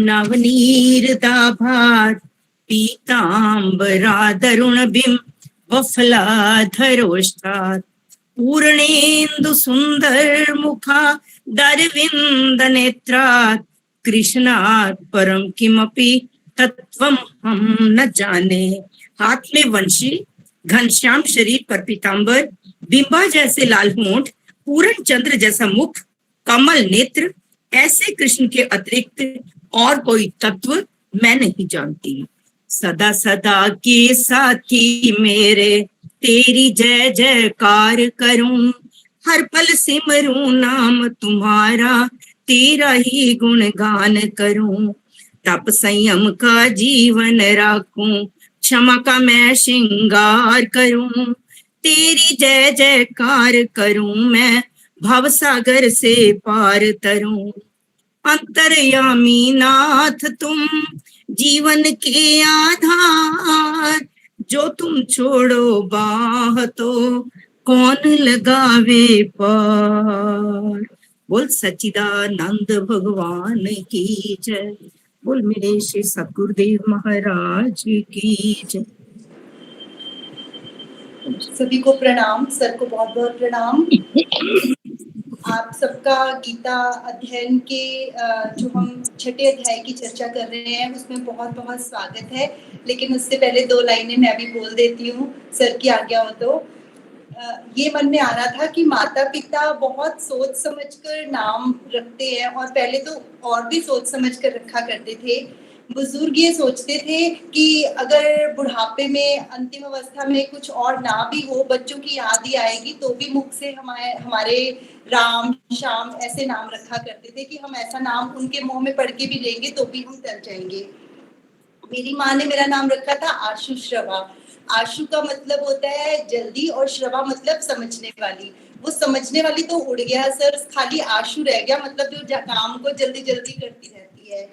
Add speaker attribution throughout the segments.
Speaker 1: नवनीरदाभात् पीताम्बरादरुणबिं वफलाधरोष्ठात् पूर्णेन्दु सुन्दरमुखा दरविन्द नेत्रात् कृष्णात् परम किमपि तत्वम हम न जाने। हाथ में वंशी, घनश्याम शरीर पर पीतांबर, बिंबा जैसे लाल होंठ, पूर्ण चंद्र जैसा मुख, कमल नेत्र, ऐसे कृष्ण के अतिरिक्त और कोई तत्व मैं नहीं जानती। सदा सदा के साथी मेरे तेरी जय जयकार करूं, हर पल सिमरूं नाम तुम्हारा, तेरा ही गुणगान करूं। तप संयम का जीवन राखूं, क्षमा का मैं श्रृंगार करूं, तेरी जय जयकार करूं मैं, भव सागर से पार तरूं। अंतर्यामी नाथ तुम जीवन के आधार, जो तुम छोड़ो बाह तो कौन लगावे पार। बोल सच्चिदानंद भगवान की जय। बोल मेरे श्री सतगुरुदेव महाराज की जय।
Speaker 2: सभी को प्रणाम, सर को बहुत बहुत प्रणाम। आप सबका गीता अध्ययन के जो हम छठे अध्याय की चर्चा कर रहे हैं उसमें बहुत बहुत स्वागत है। लेकिन उससे पहले दो लाइनें मैं भी बोल देती हूँ, सर की आज्ञा हो तो। ये मन में आ रहा था कि माता पिता बहुत सोच समझकर नाम रखते हैं, और पहले तो और भी सोच समझ कर रखा करते थे। बुजुर्ग ये सोचते थे कि अगर बुढ़ापे में अंतिम अवस्था में कुछ और ना भी हो, बच्चों की याद ही आएगी तो भी मुख से हमारे राम श्याम ऐसे नाम रखा करते थे कि हम ऐसा नाम उनके मुंह में पढ़ के भी लेंगे तो भी हम डर जाएंगे। मेरी माँ ने मेरा नाम रखा था आशु श्रवा। आशु का मतलब होता है जल्दी और श्रवा मतलब समझने वाली। वो समझने वाली तो उड़ गया सर, खाली आशु रह गया, मतलब जो काम को जल्दी जल्दी करती रहती है।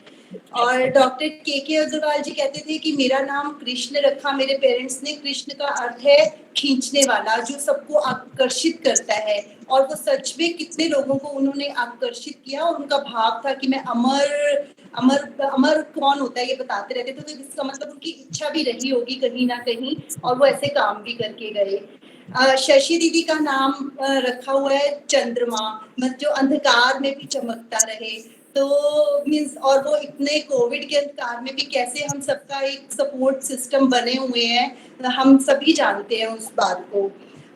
Speaker 2: और डॉक्टर के अग्रवाल जी कहते थे कि मेरा नाम कृष्ण रखा मेरे पेरेंट्स ने। कृष्ण का अर्थ है खींचने वाला, जो सबको आकर्षित करता है। और वो सच में कितने लोगों को उन्होंने आकर्षित किया, और उनका भाव था कि मैं अमर अमर अमर कौन होता है ये बताते रहते थे। तो इसका मतलब उनकी इच्छा भी रही होगी कहीं ना कहीं, और वो ऐसे काम भी करके गए। शशि दीदी का नाम रखा हुआ है चंद्रमा, मतलब जो अंधकार में भी चमकता रहे। तो मीन्स, और वो इतने कोविड के अंधकार में भी कैसे हम सबका एक सपोर्ट सिस्टम बने हुए हैं, हम सभी जानते हैं उस बात को।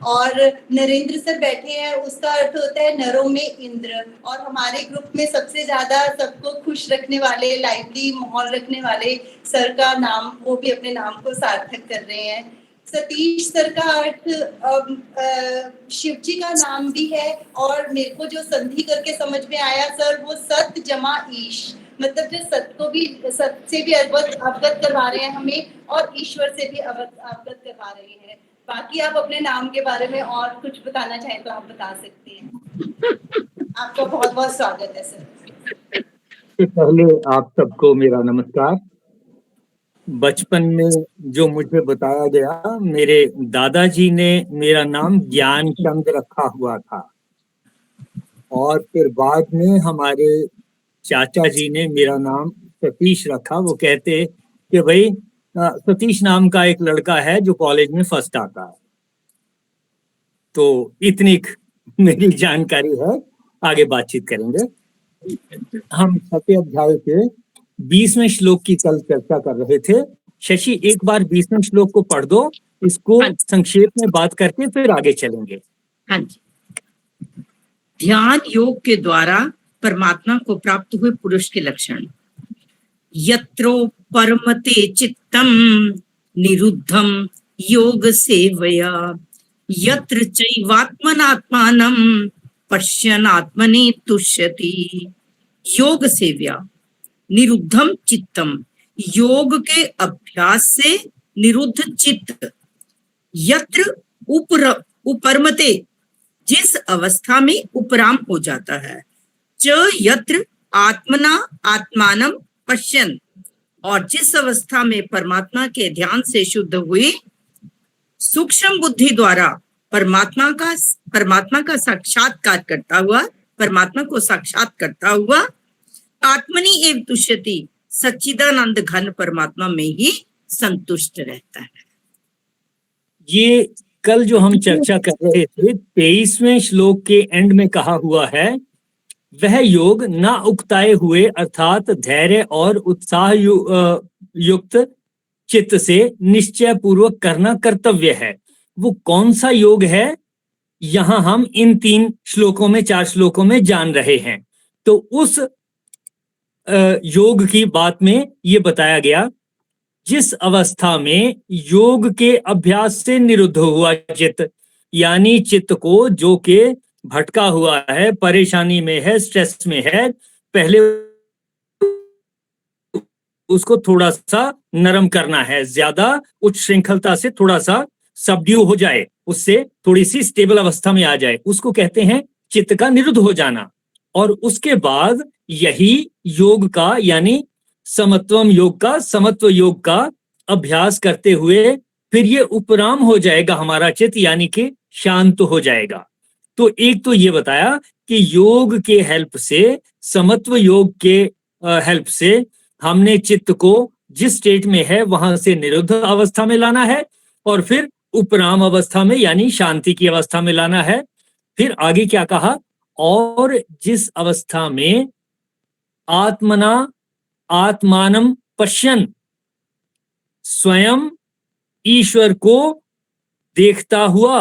Speaker 2: और नरेंद्र सर बैठे हैं, उसका अर्थ होता है नरों में इंद्र। और हमारे ग्रुप में सबसे ज्यादा सबको खुश रखने वाले, लाइवली माहौल रखने वाले सर का नाम, वो भी अपने नाम को सार्थक कर रहे हैं। सतीश सर का अर्थ शिव जी का नाम भी है, और मेरे को जो संधि करके समझ में आया सर, वो सत जमा ईश, मतलब जो सत को भी, सत से भी अवगत करवा रहे हैं हमें, और ईश्वर से भी अवगत करवा रहे हैं। बाकी आप अपने नाम के बारे में और कुछ बताना चाहें तो आप बता सकते हैं। आपका बहुत बहुत स्वागत है सर।
Speaker 3: पहले आप सबको मेरा नमस्कार। बचपन में जो मुझे बताया गया, मेरे दादाजी ने मेरा नाम ज्ञानचंद रखा हुआ था, और फिर बाद में हमारे चाचा जी ने मेरा नाम सतीश रखा। वो कहते कि भाई सतीश नाम का एक लड़का है जो कॉलेज में फर्स्ट आता है। तो इतनी मेरी जानकारी है, आगे बातचीत करेंगे। हम छठे अध्याय के 20वें श्लोक की कल चर्चा कर रहे थे। शशि, एक बार 20वें श्लोक को पढ़ दो, इसको संक्षेप में बात करके फिर आगे चलेंगे।
Speaker 1: हाँ जी। ध्यान योग के द्वारा परमात्मा को प्राप्त हुए पुरुष के लक्षण। यत्रो परमते चित्तम निरुद्धम योग सेवया, यत्र चैवात्मनात्मानं पश्यन्नात्मनि तुष्यति। योग सेव्या, निरुद्धम चित्तम, योग के अभ्यास से निरुद्ध चित्त। यत्र उपरमते, जिस अवस्था में उपराम हो जाता है। च यत्र आत्मना आत्मानम पश्यन्, और जिस अवस्था में परमात्मा के ध्यान से शुद्ध हुई, सूक्ष्म बुद्धि द्वारा परमात्मा का साक्षात्कार करता हुआ, परमात्मा को साक्षात करता हुआ, आत्मनि एव तुष्यति, सच्चिदानंद घन परमात्मा में ही संतुष्ट रहता है।
Speaker 3: ये कल जो हम चर्चा कर रहे थे 23वें श्लोक के एंड में कहा हुआ है, वह योग ना उकताए हुए अर्थात धैर्य और उत्साह युक्त चित्त से निश्चय पूर्वक करना कर्तव्य है। वो कौन सा योग है, यहां हम इन 3 श्लोकों में 4 श्लोकों में जान रहे हैं। तो उस योग की बात में ये बताया गया, जिस अवस्था में योग के अभ्यास से निरुद्ध हुआ चित्त, यानी चित्त को जो के भटका हुआ है, परेशानी में है, स्ट्रेस में है, पहले उसको थोड़ा सा नरम करना है, ज्यादा उच्च श्रृंखलता से थोड़ा सा सबड्यू हो जाए, उससे थोड़ी सी स्टेबल अवस्था में आ जाए, उसको कहते हैं चित्त का निरुद्ध हो जाना। और उसके बाद यही योग का यानी समत्वम योग का, समत्व योग का अभ्यास करते हुए फिर ये उपराम हो जाएगा हमारा चित्त, यानी कि शांत हो जाएगा। तो एक तो ये बताया कि योग के हेल्प से, समत्व योग के हेल्प से हमने चित्त को जिस स्टेट में है वहां से निरुद्ध अवस्था में लाना है और फिर उपराम अवस्था में यानी शांति की अवस्था में लाना है। फिर आगे क्या कहा, और जिस अवस्था में आत्मना आत्मानम पश्यन, स्वयं ईश्वर को देखता हुआ,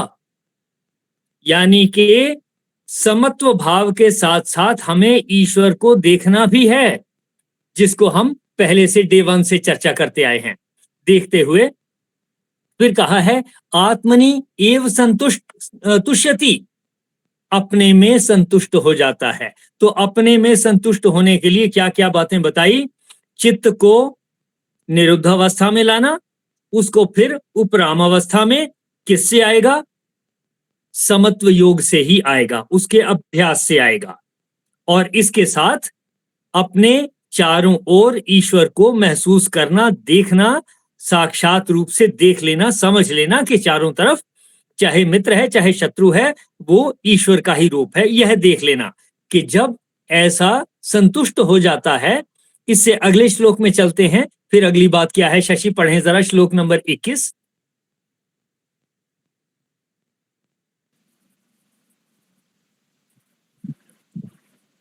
Speaker 3: यानी कि समत्व भाव के साथ साथ हमें ईश्वर को देखना भी है, जिसको हम पहले से डे 1 से चर्चा करते आए हैं, देखते हुए। फिर कहा है आत्मनि एव संतुष्ट तुष्यति, अपने में संतुष्ट हो जाता है। तो अपने में संतुष्ट होने के लिए क्या क्या बातें बताई, चित्त को निरुद्ध अवस्था में लाना, उसको फिर उपराम अवस्था में किससे आएगा, समत्व योग से ही आएगा, उसके अभ्यास से आएगा। और इसके साथ अपने चारों ओर ईश्वर को महसूस करना, देखना, साक्षात रूप से देख लेना, समझ लेना कि चारों तरफ चाहे मित्र है चाहे शत्रु है वो ईश्वर का ही रूप है, यह देख लेना कि जब ऐसा संतुष्ट हो जाता है। इससे अगले श्लोक में चलते हैं, फिर अगली बात क्या है, शशि पढ़ें जरा श्लोक नंबर 21।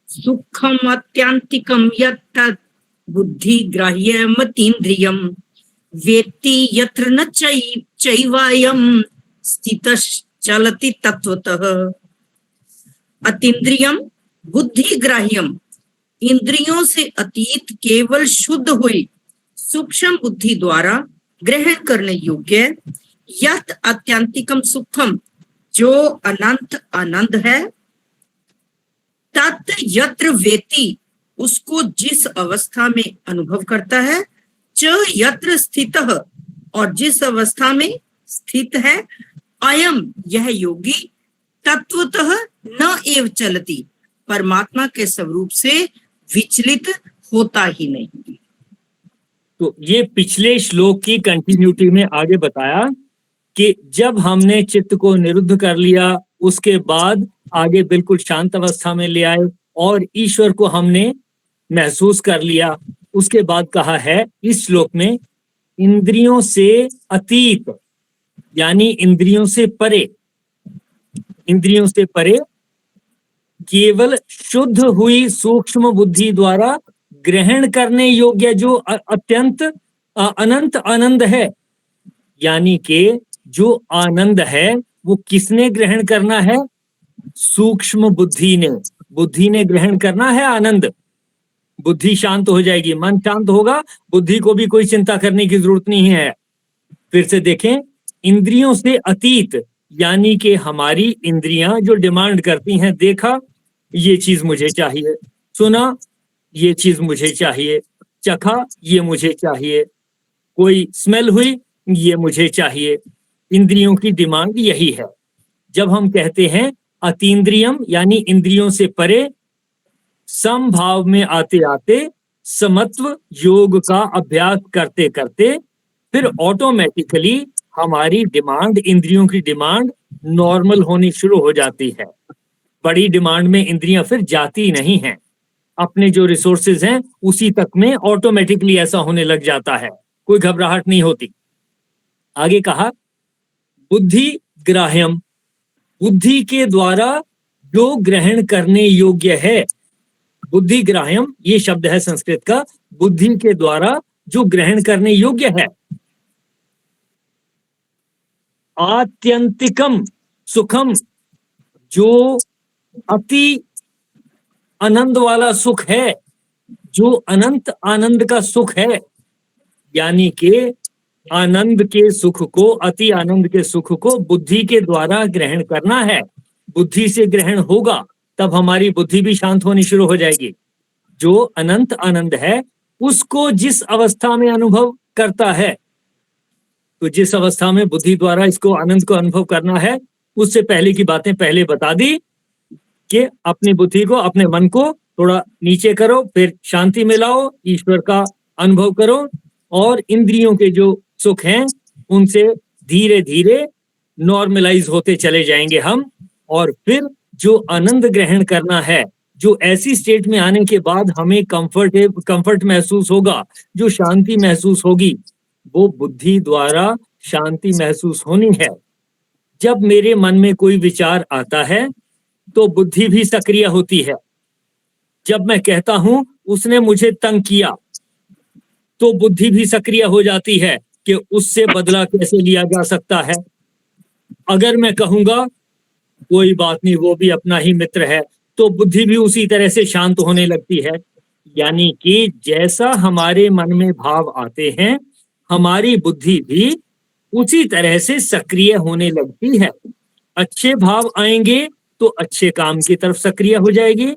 Speaker 1: सुखम अत्यांतिकम यत् बुद्धि ग्राह्यमतीन्द्रियम वेत्ति यत्र न चैवायम स्थितश्चलति तत्वतः। अतीन्द्रियम बुद्धि ग्राह्यम, इंद्रियों से अतीत केवल शुद्ध हुई सूक्ष्म बुद्धि द्वारा ग्रहण करने योग्य यत् आत्यंतिकम सुखम, जो अनंत आनंद है, तत् यत्र वेति, उसको जिस अवस्था में अनुभव करता है, च यत्र स्थितः, और जिस अवस्था में स्थित है, अयम यह योगी, तत्वतः न एव चलति, परमात्मा के स्वरूप से विचलित होता ही नहीं।
Speaker 3: तो ये पिछले श्लोक की कंटिन्यूटी में आगे बताया कि जब हमने चित्त को निरुद्ध कर लिया, उसके बाद आगे बिल्कुल शांत अवस्था में ले आए और ईश्वर को हमने महसूस कर लिया। उसके बाद कहा है इस श्लोक में, इंद्रियों से अतीत यानी इंद्रियों से परे, इंद्रियों से परे केवल शुद्ध हुई सूक्ष्म बुद्धि द्वारा ग्रहण करने योग्य जो अत्यंत अनंत आनंद है, यानी कि जो आनंद है वो किसने ग्रहण करना है, सूक्ष्म बुद्धि ने, बुद्धि ने ग्रहण करना है आनंद। बुद्धि शांत हो जाएगी, मन शांत होगा, बुद्धि को भी कोई चिंता करने की जरूरत नहीं है। फिर से देखें, इंद्रियों से अतीत यानी कि हमारी इंद्रियां जो डिमांड करती हैं, देखा ये चीज मुझे चाहिए, सुना ये चीज मुझे चाहिए, चखा ये मुझे चाहिए, कोई स्मेल हुई ये मुझे चाहिए, इंद्रियों की डिमांड यही है। जब हम कहते हैं अतीन्द्रियम यानी इंद्रियों से परे, समभाव में आते आते समत्व योग का अभ्यास करते करते फिर ऑटोमेटिकली हमारी डिमांड, इंद्रियों की डिमांड नॉर्मल होनी शुरू हो जाती है। बड़ी डिमांड में इंद्रियां फिर जाती नहीं हैं। अपने जो रिसोर्सेज हैं उसी तक में ऑटोमेटिकली ऐसा होने लग जाता है, कोई घबराहट नहीं होती। आगे कहा बुद्धि ग्राह्यम, बुद्धि के द्वारा जो ग्रहण करने योग्य है। बुद्धि ग्राह्यम ये शब्द है संस्कृत का, बुद्धि के द्वारा जो ग्रहण करने योग्य है। आत्यंतिकम सुखम, जो अति आनंद वाला सुख है, जो अनंत आनंद का सुख है, यानी कि आनंद के सुख को, अति आनंद के सुख को बुद्धि के द्वारा ग्रहण करना है। बुद्धि से ग्रहण होगा तब हमारी बुद्धि भी शांत होनी शुरू हो जाएगी। जो अनंत आनंद है उसको जिस अवस्था में अनुभव करता है, तो जिस अवस्था में बुद्धि द्वारा इसको आनंद को अनुभव करना है, उससे पहले की बातें पहले बता दी कि अपनी बुद्धि को, अपने मन को थोड़ा नीचे करो, फिर शांति में लाओ, ईश्वर का अनुभव करो, और इंद्रियों के जो सुख हैं उनसे धीरे धीरे नॉर्मलाइज होते चले जाएंगे हम। और फिर जो आनंद ग्रहण करना है, जो ऐसी स्टेट में आने के बाद हमें कंफर्ट महसूस होगा, जो शांति महसूस होगी, वो बुद्धि द्वारा शांति महसूस होनी है। जब मेरे मन में कोई विचार आता है तो बुद्धि भी सक्रिय होती है। जब मैं कहता हूं उसने मुझे तंग किया, तो बुद्धि भी सक्रिय हो जाती है कि उससे बदला कैसे लिया जा सकता है। अगर मैं कहूंगा कोई बात नहीं, वो भी अपना ही मित्र है, तो बुद्धि भी उसी तरह से शांत होने लगती है। यानी कि जैसा हमारे मन में भाव आते हैं, हमारी बुद्धि भी उसी तरह से सक्रिय होने लगती है। अच्छे भाव आएंगे तो अच्छे काम की तरफ सक्रिय हो जाएगी,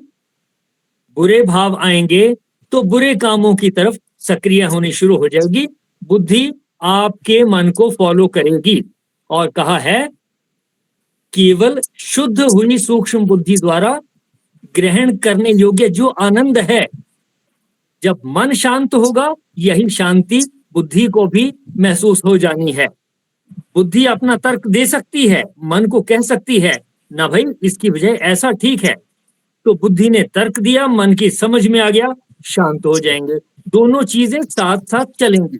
Speaker 3: बुरे भाव आएंगे तो बुरे कामों की तरफ सक्रिय होनी शुरू हो जाएगी। बुद्धि आपके मन को फॉलो करेगी। और कहा है केवल शुद्ध हुई सूक्ष्म बुद्धि द्वारा ग्रहण करने योग्य जो आनंद है, जब मन शांत होगा, यही शांति बुद्धि को भी महसूस हो जानी है। बुद्धि अपना तर्क दे सकती है, मन को कह सकती है ना भाई इसकी वजह ऐसा ठीक है, तो बुद्धि ने तर्क दिया, मन की समझ में आ गया, शांत हो जाएंगे। दोनों चीजें साथ साथ चलेंगी।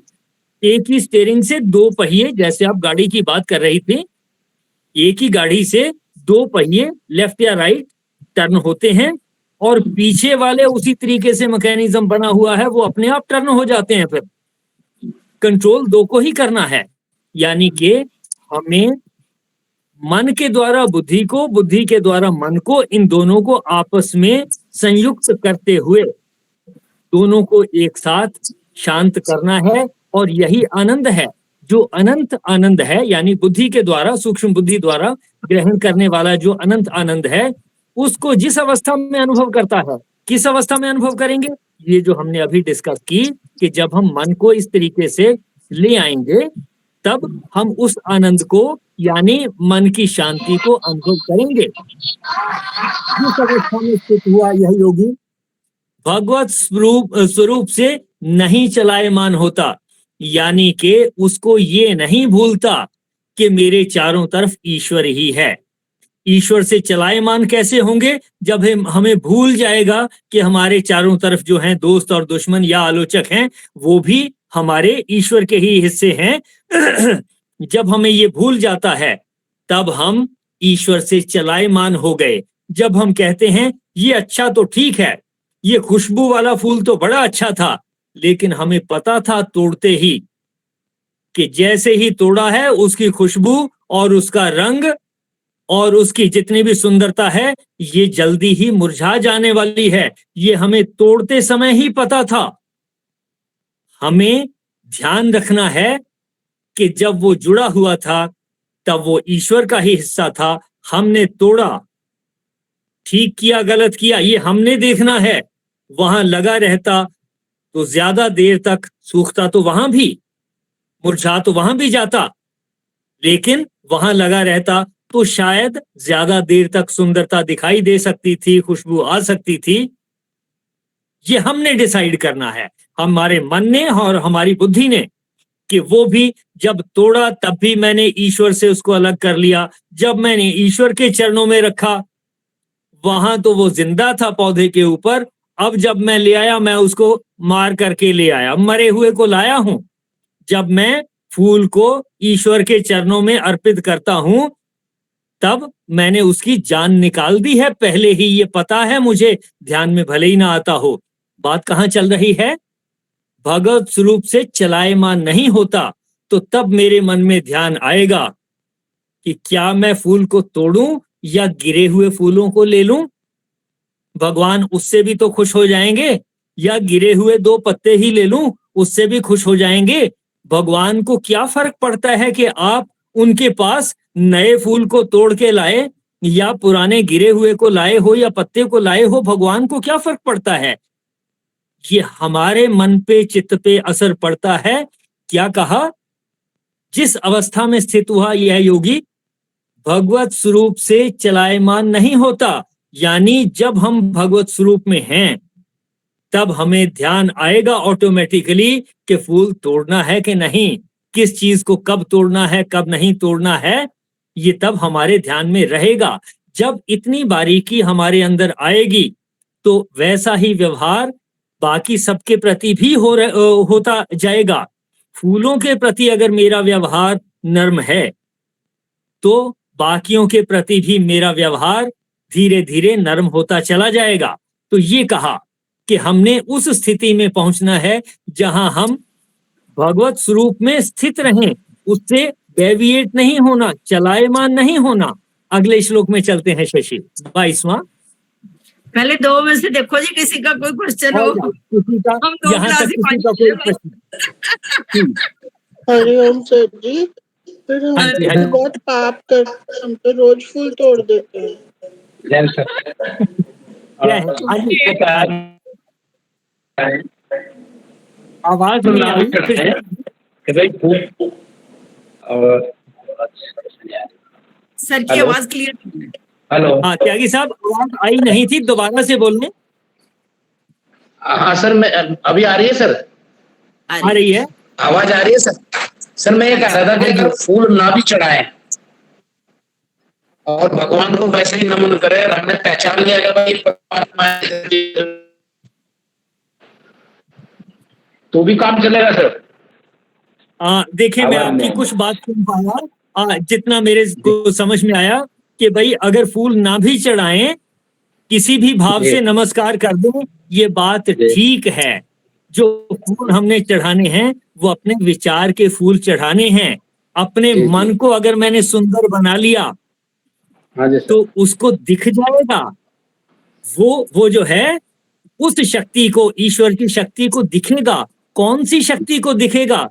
Speaker 3: एक ही स्टीयरिंग से दो पहिए, जैसे आप गाड़ी की बात कर रही थी, एक ही गाड़ी से दो पहिए लेफ्ट या राइट टर्न होते हैं, और पीछे वाले उसी तरीके से मैकेनिज्म बना हुआ है, वो अपने आप टर्न हो जाते हैं। फिर कंट्रोल दो को ही करना है। यानी कि हमें मन के द्वारा बुद्धि को, बुद्धि के द्वारा मन को, इन दोनों को आपस में संयुक्त करते हुए दोनों को एक साथ शांत करना है। और यही आनंद है, जो अनंत आनंद है, यानी बुद्धि के द्वारा, सूक्ष्म बुद्धि द्वारा ग्रहण करने वाला जो अनंत आनंद है, उसको जिस अवस्था में अनुभव करता है, किस अवस्था में अनुभव करेंगे, ये जो हमने अभी डिस्कस की कि जब हम मन को इस तरीके से ले आएंगे तब हम उस आनंद को, यानी मन की शांति को अनुभव करेंगे। जिस अवस्था में स्थित हुआ यह योगी भगवत स्वरूप से नहीं चलायमान होता, यानी कि उसको ये नहीं भूलता कि मेरे चारों तरफ ईश्वर ही है। ईश्वर से चलायमान कैसे होंगे? जब हमें भूल जाएगा कि हमारे चारों तरफ जो हैं दोस्त और दुश्मन या आलोचक हैं, वो भी हमारे ईश्वर के ही हिस्से हैं। जब हमें ये भूल जाता है तब हम ईश्वर से चलायमान हो गए। जब हम कहते हैं ये अच्छा तो ठीक है, ये खुशबू वाला फूल तो बड़ा अच्छा था, लेकिन हमें पता था तोड़ते ही कि जैसे ही तोड़ा है उसकी खुशबू और उसका रंग और उसकी जितनी भी सुंदरता है ये जल्दी ही मुरझा जाने वाली है। ये हमें तोड़ते समय ही पता था। हमें ध्यान रखना है कि जब वो जुड़ा हुआ था तब वो ईश्वर का ही हिस्सा था। हमने तोड़ा, ठीक किया गलत किया, ये हमने देखना है। वहां लगा रहता तो ज्यादा देर तक सूखता तो वहां भी, मुरझा तो वहां भी जाता, लेकिन वहां लगा रहता तो शायद ज्यादा देर तक सुंदरता दिखाई दे सकती थी, खुशबू आ सकती थी। ये हमने डिसाइड करना है, हमारे मन ने और हमारी बुद्धि ने, कि वो भी जब तोड़ा तब भी मैंने ईश्वर से उसको अलग कर लिया। जब मैंने ईश्वर के चरणों में रखा, वहां तो वो जिंदा था पौधे के ऊपर, अब जब मैं ले आया, मैं उसको मार करके ले आया, मरे हुए को लाया हूं। जब मैं फूल को ईश्वर के चरणों में अर्पित करता हूं, तब मैंने उसकी जान निकाल दी है, पहले ही ये पता है मुझे, ध्यान में भले ही ना आता हो। बात कहाँ चल रही है? भगवत स्वरूप से चलायमान नहीं होता तो तब मेरे मन में ध्यान आएगा कि क्या मैं फूल को तोड़ूं या गिरे हुए फूलों को ले लूं। भगवान उससे भी तो खुश हो जाएंगे, या गिरे हुए 2 पत्ते ही ले लूं, उससे भी खुश हो जाएंगे। भगवान को क्या फर्क पड़ता है कि आप उनके पास नए फूल को तोड़ के लाए या पुराने गिरे हुए को लाए हो या पत्ते को लाए हो। भगवान को क्या फर्क पड़ता है? ये हमारे मन पे, चित्त पे असर पड़ता है। क्या कहा? जिस अवस्था में स्थित हुआ यह योगी भगवत स्वरूप से चलायमान नहीं होता, यानी जब हम भगवत स्वरूप में हैं तब हमें ध्यान आएगा ऑटोमेटिकली कि फूल तोड़ना है कि नहीं, किस चीज को कब तोड़ना है, कब नहीं तोड़ना है, ये तब हमारे ध्यान में रहेगा। जब इतनी बारीकी हमारे अंदर आएगी तो वैसा ही व्यवहार बाकी सबके प्रति भी होता जाएगा। फूलों के प्रति अगर मेरा व्यवहार नर्म है तो बाकियों के प्रति भी मेरा व्यवहार धीरे धीरे नर्म होता चला जाएगा। तो ये कहा कि हमने उस स्थिति में पहुंचना है जहां हम भगवत स्वरूप में स्थित रहें, उससे डेविएट नहीं होना, चलायमान नहीं होना। अगले श्लोक में चलते हैं शशि, 22वां।
Speaker 1: पहले 2 में से देखो जी, किसी का कोई क्वेश्चन हो।
Speaker 3: किसी का,
Speaker 1: हम 2
Speaker 3: यहाँ
Speaker 1: क्लास
Speaker 3: तक
Speaker 1: ही
Speaker 3: किसी का कोई प्रश्न?
Speaker 4: हरिओम सर जी, फिर हम
Speaker 3: हाँ जी, हाँ
Speaker 4: तो
Speaker 3: जी।
Speaker 4: बहुत पाप कर, हम तो रोज फूल तोड़ देते हैं।
Speaker 3: क्या है? आवाज नहीं आई फिर।
Speaker 1: सर की आवाज क्लियर।
Speaker 5: हेलो।
Speaker 3: हाँ त्यागी साहब, आवाज आई नहीं थी, दोबारा से बोलने।
Speaker 5: हाँ सर, मैं अभी आ रही है सर?
Speaker 3: आ रही है,
Speaker 5: आवाज आ रही है सर? सर मैं ये कह रहा था कि अगर फूल ना भी चढ़ाए और भगवान को वैसे ही नमन करे और हमने पहचान लिया कि भाई परमात्मा है, तो भी काम चलेगा सर?
Speaker 3: देखिए मैं आपकी कुछ बात सुन पाया, जितना मेरे को समझ में आया कि भाई अगर फूल ना भी चढ़ाएं, किसी भी भाव से नमस्कार कर दें, ये बात ठीक है। जो फूल हमने चढ़ाने हैं वो अपने विचार के फूल चढ़ाने हैं। अपने मन को अगर मैंने सुंदर बना लिया तो उसको दिख जाएगा, वो जो है उस शक्ति को, ईश्वर की शक्ति को दिखेगा। कौन सी शक्ति को दिखेगा?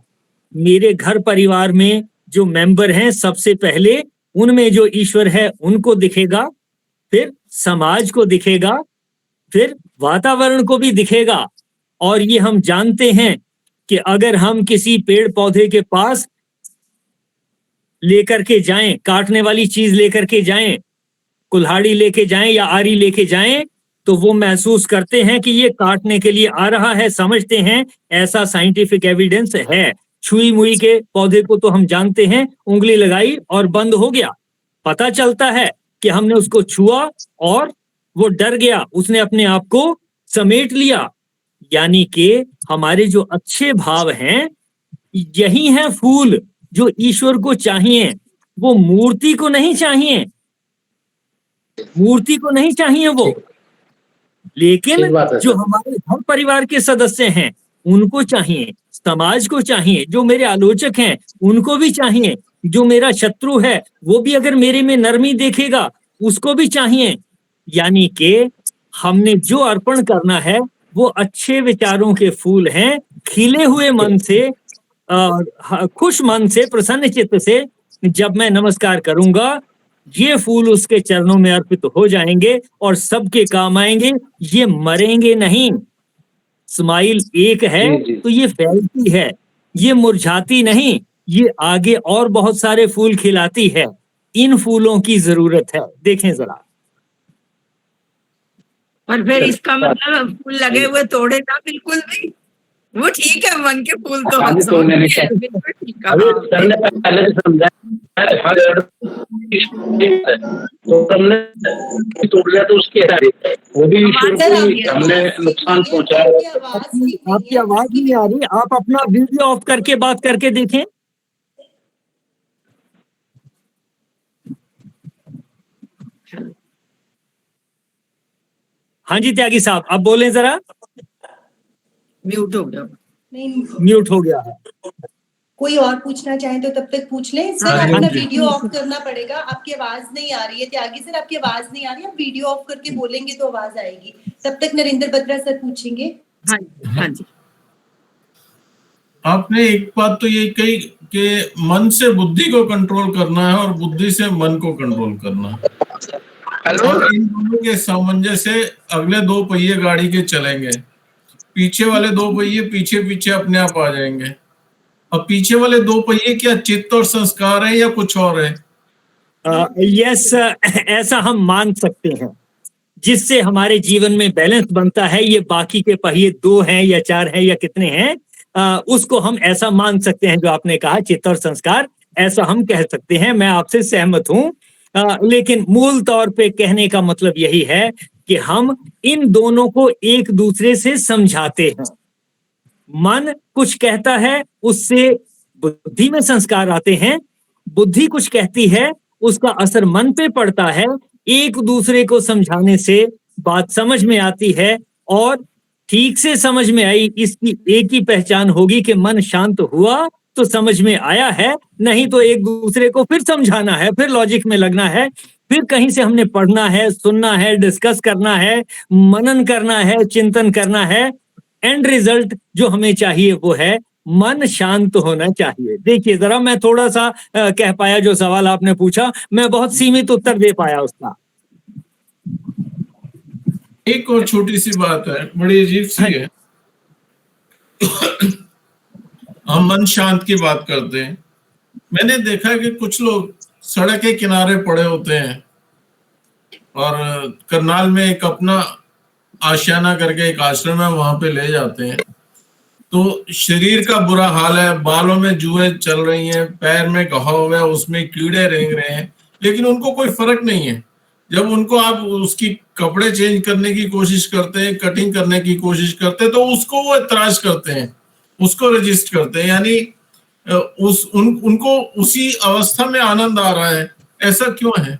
Speaker 3: मेरे घर परिवार में जो मेंबर हैं, सबसे पहले उनमें जो ईश्वर है उनको दिखेगा, फिर समाज को दिखेगा, फिर वातावरण को भी दिखेगा। और ये हम जानते हैं कि अगर हम किसी पेड़ पौधे के पास लेकर के जाएं, काटने वाली चीज लेकर के जाएं, कुल्हाड़ी लेके जाएं या आरी लेके जाएं, तो वो महसूस करते हैं कि ये काटने के लिए आ रहा है, समझते हैं। ऐसा साइंटिफिक एविडेंस है। छुई मुई के पौधे को तो हम जानते हैं, उंगली लगाई और बंद हो गया, पता चलता है कि हमने उसको छुआ और वो डर गया, उसने अपने आप को समेट लिया। यानी कि हमारे जो अच्छे भाव हैं यही हैं फूल जो ईश्वर को चाहिए। वो मूर्ति को नहीं चाहिए, मूर्ति को नहीं चाहिए वो, लेकिन जो हमारे घर परिवार के सदस्य हैं उनको चाहिए, समाज को चाहिए, जो मेरे आलोचक हैं उनको भी चाहिए, जो मेरा शत्रु है वो भी अगर मेरे में नरमी देखेगा उसको भी चाहिए। यानी कि हमने जो अर्पण करना है वो अच्छे विचारों के फूल हैं, खिले हुए मन से, खुश मन से, प्रसन्न चित्त से जब मैं नमस्कार करूंगा, ये फूल उसके चरणों में अर्पित हो जाएंगे और सबके काम आएंगे। ये मरेंगे नहीं। स्माइल एक है तो ये फैलती है, ये मुरझाती नहीं, ये आगे और बहुत सारे फूल खिलाती है। इन फूलों की जरूरत है। देखें जरा।
Speaker 1: और फिर इसका मतलब फूल लगे हुए तोड़े ना, बिल्कुल भी। वो ठीक है, मन के फूल तो
Speaker 5: हाँ,
Speaker 1: बरसो।
Speaker 5: तो मैंने
Speaker 1: बिल्कुल ठीक
Speaker 5: अभी
Speaker 1: कहा।
Speaker 5: सर ने पहले से समझाया तो हमने तोड़ लिया तो उसकी वो भी ईश्वर
Speaker 2: सर,
Speaker 5: को
Speaker 2: आपकी
Speaker 5: हमने
Speaker 2: आवाज ठीक
Speaker 5: नुकसान
Speaker 2: नहीं है,
Speaker 5: पहुंचाया।
Speaker 2: आपकी आवाज ठीक नहीं
Speaker 3: आपकी
Speaker 2: है,
Speaker 3: आवाज
Speaker 2: उसकी
Speaker 3: नहीं आ रही, आप अपना वीडियो ऑफ करके बात करके देखें। हाँ जी त्यागी साहब, आप बोलें जरा।
Speaker 1: म्यूट हो गया।
Speaker 2: नहीं,
Speaker 3: म्यूट हो गया है।
Speaker 2: कोई और पूछना चाहे तो तब तक पूछ लें। सर,
Speaker 1: हाँ,
Speaker 2: अपना
Speaker 3: हाँ जी।
Speaker 2: वीडियो ऑफ करना पड़ेगा, आपकी आवाज नहीं आ रही है। त्यागी सर, आपकी आवाज नहीं आ रही है, आप वीडियो ऑफ करके बोलेंगे तो आवाज आएगी। तब तक नरेंद्र बत्रा सर पूछेंगे।
Speaker 1: हाँ जी, हाँ जी।
Speaker 6: आपने एक बात तो ये कही कि मन से बुद्धि को कंट्रोल करना है और बुद्धि से मन को कंट्रोल करना है,
Speaker 5: हेलो,
Speaker 6: और इन दोनों के सामंजस्य से अगले दो पहिए गाड़ी के चलेंगे, पीछे वाले दो पहिए पीछे पीछे अपने आप आ जाएंगे। अब पीछे वाले दो पहिए क्या चित्त और संस्कार है या कुछ और है?
Speaker 3: यस, ऐसा हम मान सकते हैं। जिससे हमारे जीवन में बैलेंस बनता है, ये बाकी के पहिए 2 हैं या 4 हैं या कितने हैं, उसको हम ऐसा मान सकते हैं। जो आपने कहा चित्त और संस्कार, ऐसा हम कह सकते हैं। मैं आपसे सहमत हूं। लेकिन मूल तौर पे कहने का मतलब यही है कि हम इन दोनों को एक दूसरे से समझाते हैं। मन कुछ कहता है, उससे बुद्धि में संस्कार आते हैं। बुद्धि कुछ कहती है, उसका असर मन पे पड़ता है। एक दूसरे को समझाने से बात समझ में आती है, और ठीक से समझ में आई, इसकी एक ही पहचान होगी कि मन शांत हुआ तो समझ में आया है, नहीं तो एक दूसरे को फिर समझाना है, फिर लॉजिक में लगना है, फिर कहीं से हमने पढ़ना है, सुनना है, डिस्कस करना है, मनन करना है, चिंतन करना है। एंड रिजल्ट जो हमें चाहिए वो है मन शांत होना चाहिए। देखिए जरा, मैं थोड़ा सा कह पाया जो सवाल आपने पूछा, मैं बहुत सीमित उत्तर दे पाया उसका।
Speaker 6: एक और छोटी सी बात है, बड़ी अजीब सी है। हम मन शांत की बात करते हैं। मैंने देखा कि कुछ लोग सड़क के किनारे पड़े होते हैं और करनाल में एक अपना आशियाना करके एक आश्रम है, वहां पे ले जाते हैं। तो शरीर का बुरा हाल है, बालों में जुएं चल रही हैं, पैर में घाव है, उसमें कीड़े रेंग रहे हैं, लेकिन उनको कोई फर्क नहीं है। जब उनको आप उसकी कपड़े चेंज करने की कोशिश करते हैं, कटिंग करने की कोशिश करते हैं, तो उसको वो एतराज करते हैं, उसको रजिस्ट करते हैं। यानी उनको उसी अवस्था में आनंद आ रहा है। ऐसा क्यों है?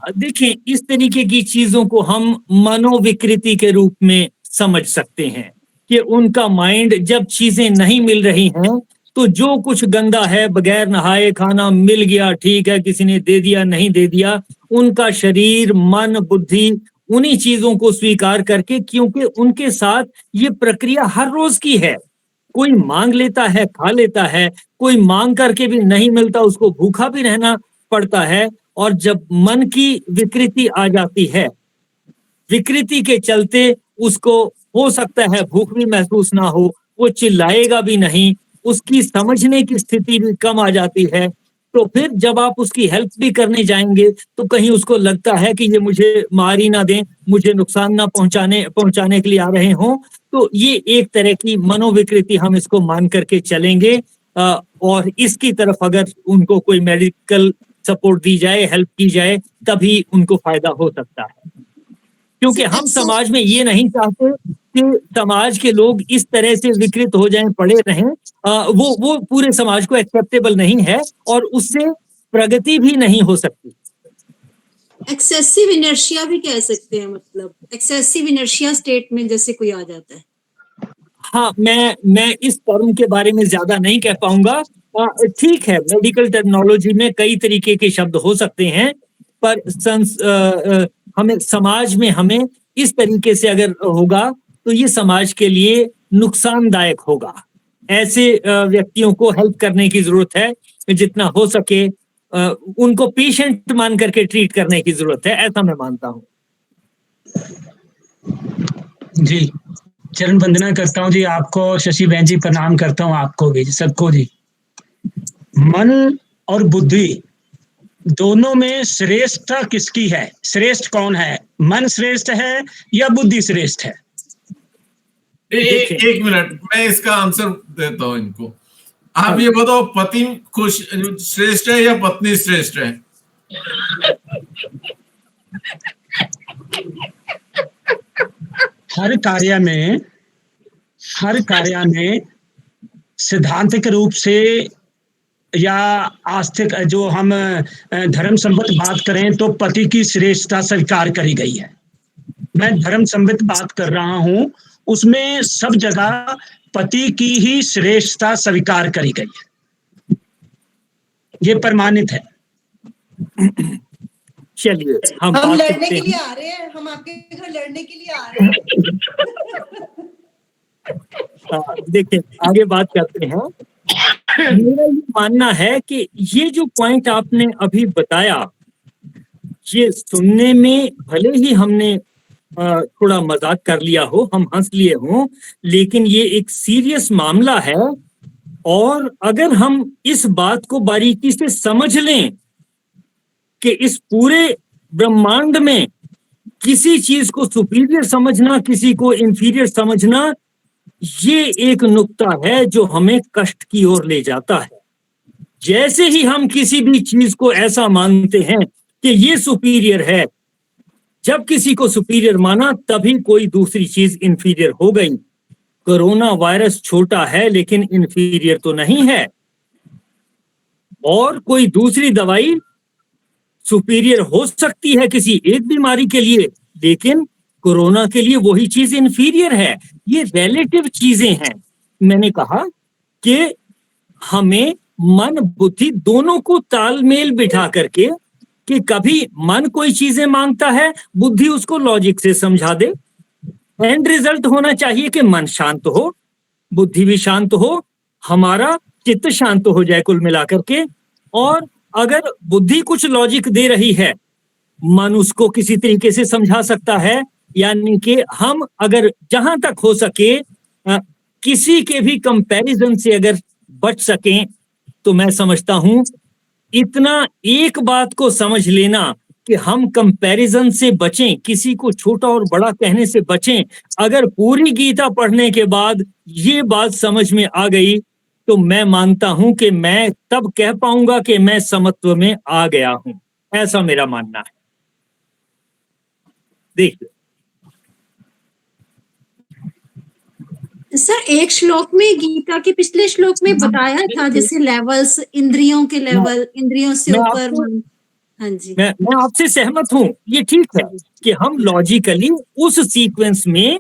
Speaker 3: देखिए, इस तरीके की चीजों को हम मनोविकृति के रूप में समझ सकते हैं कि उनका माइंड जब चीजें नहीं मिल रही हैं, तो जो कुछ गंदा है, बगैर नहाए खाना मिल गया, ठीक है, किसी ने दे दिया, नहीं दे दिया, उनका शरीर, मन, बुद्धि उन्हीं चीजों को स्वीकार करके, क्योंकि उनके साथ ये प्रक्रिया हर रोज की है। कोई मांग लेता है, खा लेता है, कोई मांग करके भी नहीं मिलता, उसको भूखा भी रहना पड़ता है। और जब मन की विकृति आ जाती है, विकृति के चलते उसको हो सकता है भूख भी महसूस ना हो, वो चिल्लाएगा भी नहीं, उसकी समझने की स्थिति भी कम आ जाती है। तो फिर जब आप उसकी हेल्प भी करने जाएंगे, तो कहीं उसको लगता है कि ये मुझे मार ही ना दें, मुझे नुकसान ना पहुंचाने के लिए आ रहे हों। तो ये एक तरह की मनोविकृति हम इसको मान करके चलेंगे। और इसकी तरफ अगर उनको कोई मेडिकल सपोर्ट दी जाए, हेल्प की जाए, तभी उनको फायदा हो सकता है। क्योंकि हम समाज में ये नहीं चाहते कि समाज के लोग इस तरह से विकृत हो जाएं, पड़े रहें। वो पूरे समाज को एक्सेप्टेबल नहीं है, और उससे प्रगति भी नहीं हो सकती।
Speaker 7: एक्सेसिव इनर्शिया भी कह सकते हैं, मतलब एक्सेसिव इनर्शिया स्टेट में जैसे कोई आ जाता है।
Speaker 3: हाँ, मैं इस टर्म के बारे में ज्यादा नहीं कह पाऊंगा। ठीक है, मेडिकल टर्मिनोलॉजी में कई तरीके के शब्द हो सकते हैं, पर हमें समाज में हमें इस तरीके से अगर होगा तो ये समाज के लिए नुकसानदायक होगा। ऐसे व्यक्तियों को हेल्प करने की जरूरत है, जितना हो सके उनको पेशेंट मान करके ट्रीट करने की जरूरत है, ऐसा मैं मानता हूँ।
Speaker 8: जी, चरण वंदना करता हूँ जी आपको, शशि बहन जी प्रणाम करता हूँ आपको भी, सबको जी। मन और बुद्धि दोनों में श्रेष्ठता किसकी है? श्रेष्ठ कौन है? मन श्रेष्ठ है या बुद्धि श्रेष्ठ है?
Speaker 6: एक मिनट, मैं इसका आंसर देता हूँ इनको। आप ये बताओ, पति खुश श्रेष्ठ है या पत्नी श्रेष्ठ है?
Speaker 8: हर कार्य में सिद्धांतिक रूप से या आस्तिक जो हम धर्म संबंध बात करें तो पति की श्रेष्ठता स्वीकार करी गई है। मैं धर्म संबंध बात कर रहा हूं, उसमें सब जगह पति की ही श्रेष्ठता स्वीकार करी गई है, ये प्रमाणित है।
Speaker 3: चलिए
Speaker 2: हम
Speaker 3: बात
Speaker 2: लड़ने
Speaker 3: करते
Speaker 2: के
Speaker 3: हैं।
Speaker 2: लिए आ रहे हैं, हम आपके घर लड़ने के लिए आ रहे हैं।
Speaker 3: देखिए आगे बात करते हैं। मेरा ये मानना है कि ये जो पॉइंट आपने अभी बताया, ये सुनने में भले ही हमने थोड़ा मजाक कर लिया हो, हम हंस लिए हों, लेकिन ये एक सीरियस मामला है। और अगर हम इस बात को बारीकी से समझ लें कि इस पूरे ब्रह्मांड में किसी चीज को सुपीरियर समझना, किसी को इंफीरियर समझना, ये एक नुक्ता है जो हमें कष्ट की ओर ले जाता है। जैसे ही हम किसी भी चीज को ऐसा मानते हैं कि ये सुपीरियर है, जब किसी को सुपीरियर माना तभी कोई दूसरी चीज इंफीरियर हो गई। कोरोना वायरस छोटा है लेकिन इंफीरियर तो नहीं है, और कोई दूसरी दवाई सुपीरियर हो सकती है किसी एक बीमारी के लिए, लेकिन कोरोना के लिए वही चीज इंफीरियर है। ये रिलेटिव चीजें हैं। मैंने कहा कि हमें मन बुद्धि दोनों को तालमेल बिठा करके, कि कभी मन कोई चीजें मांगता है, बुद्धि उसको लॉजिक से समझा दे। एंड रिजल्ट होना चाहिए कि मन शांत हो, बुद्धि भी शांत हो, हमारा चित्त शांत हो जाए कुल मिलाकर के। और अगर बुद्धि कुछ लॉजिक दे रही है, मन उसको किसी तरीके से समझा सकता है। यानी कि हम अगर जहां तक हो सके किसी के भी कंपैरिजन से अगर बच सकें, तो मैं समझता हूं इतना एक बात को समझ लेना कि हम कंपैरिजन से बचें, किसी को छोटा और बड़ा कहने से बचें। अगर पूरी गीता पढ़ने के बाद ये बात समझ में आ गई, तो मैं मानता हूं कि मैं तब कह पाऊंगा कि मैं समत्व में आ गया हूं। ऐसा मेरा मानना है। देखिए
Speaker 7: सर, एक श्लोक में, गीता के पिछले श्लोक में बताया था जैसे लेवल्स, इंद्रियों के लेवल, इंद्रियों से ऊपर मन। हाँ जी,
Speaker 3: मैं आपसे सहमत हूं। ये ठीक है कि हम लॉजिकली उस सीक्वेंस में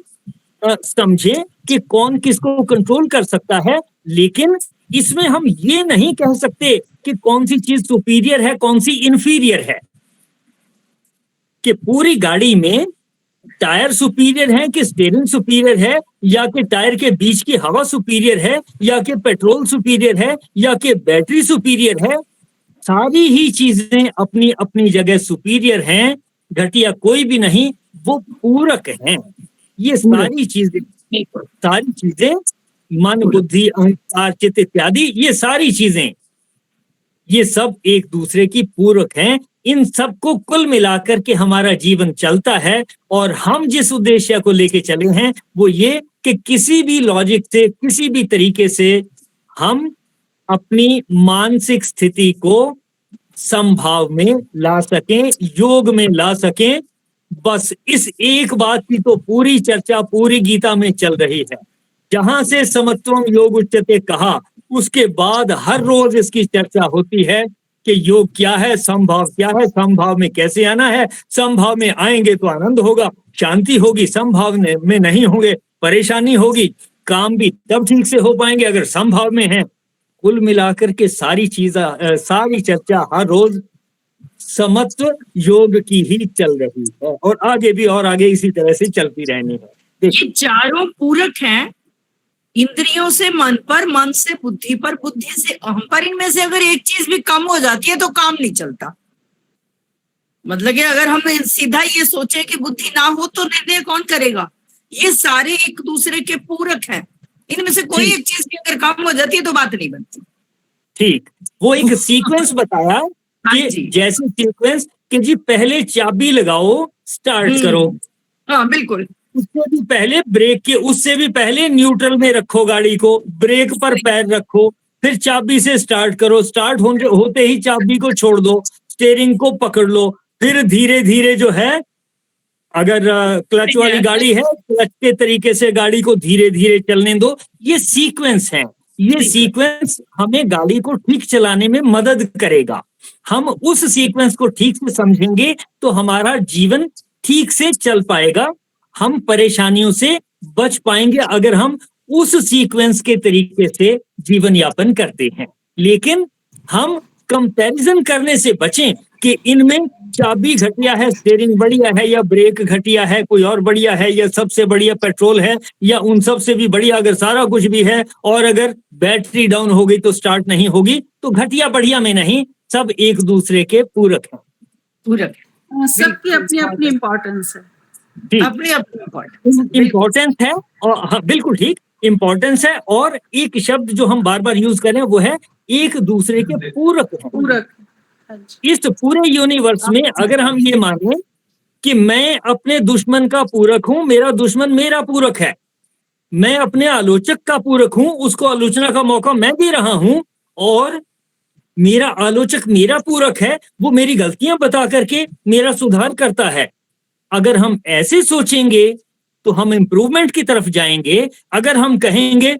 Speaker 3: समझे कि कौन किसको कंट्रोल कर सकता है, लेकिन इसमें हम ये नहीं कह सकते कि कौन सी चीज सुपीरियर है, कौन सी इंफीरियर है। कि पूरी गाड़ी में टायर सुपीरियर है कि स्टीयरिंग सुपीरियर है, या कि टायर के बीच की हवा सुपीरियर है, या कि पेट्रोल सुपीरियर है, या कि बैटरी सुपीरियर है। सारी ही चीजें अपनी अपनी जगह सुपीरियर हैं, घटिया कोई भी नहीं, वो पूरक हैं। ये सारी चीजें मन बुद्धि अहंकार चित्त इत्यादि, ये सारी चीजें, ये सब एक दूसरे की पूरक हैं। इन सबको कुल मिलाकर के हमारा जीवन चलता है। और हम जिस उद्देश्य को लेके चले हैं वो ये कि किसी भी लॉजिक से, किसी भी तरीके से हम अपनी मानसिक स्थिति को समभाव में ला सकें, योग में ला सकें। बस इस एक बात की तो पूरी चर्चा पूरी गीता में चल रही है। जहां से समत्वम योग उच्यते कहा, उसके बाद हर रोज इसकी चर्चा होती है कि योग क्या है, समभाव क्या है, समभाव में कैसे आना है। समभाव में आएंगे तो आनंद होगा, शांति होगी। समभाव में नहीं होंगे, परेशानी होगी। काम भी तब ठीक से हो पाएंगे अगर समभाव में है। कुल मिलाकर के सारी चर्चा हर रोज समत्व योग की ही चल रही है, और आगे भी और आगे इसी तरह से चलती रहनी है।
Speaker 1: ये चारों पूरक हैं। इंद्रियों से मन पर, मन से बुद्धि पर, बुद्धि से अहम पर। इनमें से अगर एक चीज भी कम हो जाती है तो काम नहीं चलता। मतलब कि अगर हम सीधा ये सोचे कि बुद्धि ना हो तो निर्णय कौन करेगा। ये सारे एक दूसरे के पूरक हैं। इनमें से कोई एक चीज भी अगर कम हो जाती है तो बात नहीं बनती।
Speaker 3: ठीक, वो एक सीक्वेंस बताया कि जैसे सीक्वेंस कि जी पहले चाबी लगाओ, स्टार्ट करो।
Speaker 1: हाँ बिल्कुल।
Speaker 3: उससे भी पहले ब्रेक के, उससे भी पहले न्यूट्रल में रखो गाड़ी को, ब्रेक पर पैर रखो, फिर चाबी से स्टार्ट करो, स्टार्ट होते ही चाबी को छोड़ दो, स्टीयरिंग को पकड़ लो, फिर धीरे धीरे जो है, अगर क्लच वाली गाड़ी है, क्लच के तरीके से गाड़ी को धीरे धीरे चलने दो। ये सीक्वेंस है, ये सीक्वेंस हमें गाड़ी को ठीक चलाने में मदद करेगा। हम उस सीक्वेंस को ठीक से समझेंगे तो हमारा जीवन ठीक से चल पाएगा, हम परेशानियों से बच पाएंगे अगर हम उस सीक्वेंस के तरीके से जीवन यापन करते हैं। लेकिन हम कंपैरिजन करने से बचें कि इनमें चाबी घटिया है, स्टीयरिंग बढ़िया है, या ब्रेक घटिया है, कोई और बढ़िया है, या सबसे बढ़िया पेट्रोल है, या उन सब से भी बढ़िया अगर सारा कुछ भी है और अगर बैटरी डाउन हो गई तो स्टार्ट नहीं होगी, तो घटिया बढ़िया में नहीं, सब एक दूसरे के पूरक हैं।
Speaker 1: पूरक है,
Speaker 4: सबकी अपनी अपनी इम्पोर्टेंस है।
Speaker 1: अपनी अपनी
Speaker 3: इम्पोर्टेंस है, और हाँ बिल्कुल ठीक, इम्पोर्टेंस है। और एक शब्द जो हम बार बार यूज करें वो है एक दूसरे के पूरक हैं।
Speaker 4: पूरक।
Speaker 3: इस पूरे यूनिवर्स में अगर हम ये माने कि मैं अपने दुश्मन का पूरक हूं, मेरा दुश्मन मेरा पूरक है, मैं अपने आलोचक का पूरक हूं, उसको आलोचना का मौका मैं दे रहा हूं, और मेरा आलोचक मेरा पूरक है, वो मेरी गलतियां बता करके मेरा सुधार करता है। अगर हम ऐसे सोचेंगे तो हम इंप्रूवमेंट की तरफ जाएंगे। अगर हम कहेंगे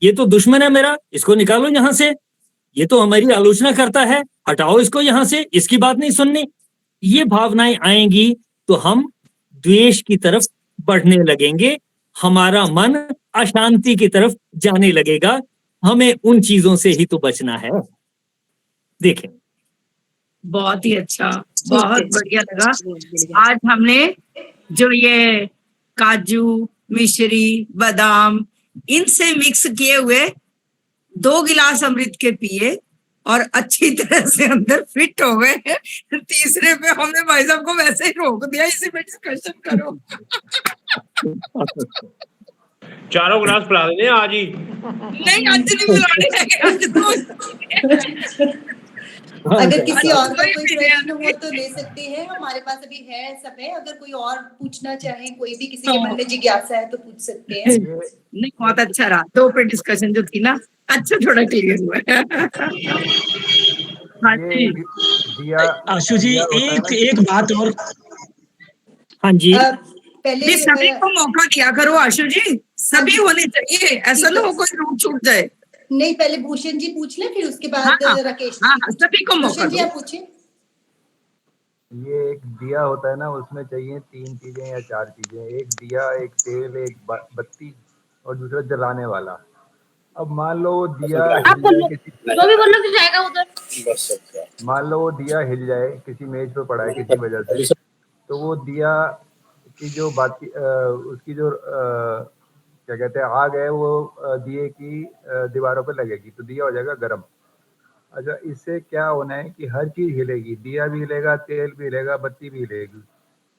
Speaker 3: ये तो दुश्मन है मेरा, इसको निकालो यहां से, ये तो हमारी आलोचना करता है, हटाओ इसको यहां से, इसकी बात नहीं सुननी, ये भावनाएं आएंगी तो हम द्वेष की तरफ बढ़ने लगेंगे, हमारा मन अशांति की तरफ जाने लगेगा। हमें उन चीजों से ही तो बचना है। देखें,
Speaker 1: बहुत ही अच्छा, बहुत बढ़िया लगा। आज हमने जो ये काजू, मिश्री, बादाम, इनसे मिक्स किए हुए 2 गिलास अमृत के पिए और अच्छी तरह से अंदर फिट हो गए। तीसरे पे हमने भाई साहब को वैसे ही रोक दिया, इसी पे डिस्कशन करो।
Speaker 9: 4 गिलास पिला देंगे आज ही।
Speaker 1: नहीं, आज नहीं बुलाने लगे, आज तो
Speaker 2: अगर किसी और का कोई प्रश्न हो तो ले सकते हैं, हमारे पास अभी है समय। अगर कोई और पूछना चाहे, कोई भी किसी के मन में जिज्ञासा है तो पूछ सकते हैं।
Speaker 1: नहीं, बहुत अच्छा रहा, 2 पे डिस्कशन जो थी ना, अच्छा थोड़ा क्लियर हुआ है। हाँ जी
Speaker 8: आशु जी, एक बात और।
Speaker 3: हाँ जी,
Speaker 2: पहले
Speaker 1: सभी को मौका दिया करो आशु जी, सभी होने चाहिए, ऐसा ना हो कोई रूट छूट जाए।
Speaker 2: नहीं, पहले भूषण जी पूछ ले, फिर उसके बाद
Speaker 1: हाँ,
Speaker 2: राकेश।
Speaker 1: हाँ, सभी को मौका
Speaker 2: भूषण जी
Speaker 1: दो।
Speaker 2: आप पूछे।
Speaker 10: ये एक दिया होता है ना, उसमें चाहिए 3 चीजें या 4 चीजें, एक दिया, एक तेल, एक बत्ती और दूसरा जलाने वाला। अब मान लो वो दिया मान लो वो दिया हिल जाए, किसी मेज पे पड़ा है किसी वजह से, तो वो दिया की जो बाती उसकी जो क्या कहते हैं आग है, वो दिए की दीवारों पे लगेगी तो दिया हो जाएगा गर्म। अच्छा, इससे क्या होना है कि हर चीज हिलेगी, दिया भी हिलेगा, तेल भी हिलेगा, बत्ती भी हिलेगी।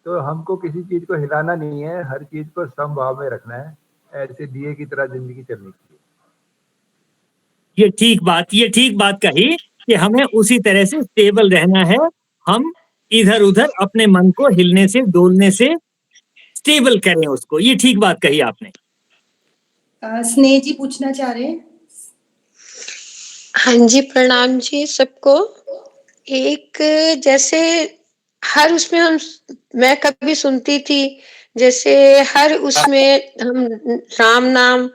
Speaker 10: तो हमको किसी चीज को हिलाना नहीं है, हर चीज को समभाव में रखना है, ऐसे दिए की तरह जिंदगी चलनी चाहिए।
Speaker 3: ये ठीक बात कही कि हमें उसी तरह से स्टेबल रहना है। हम इधर उधर अपने मन को हिलने से, डोलने से स्टेबल करें उसको। ये ठीक बात कही आपने।
Speaker 2: स्नेह जी पूछना चाह रहे हैं।
Speaker 11: हाँ जी, प्रणाम जी सबको। एक जैसे हर उसमें मैं कभी सुनती थी, जैसे हर उसमें हम राम नाम,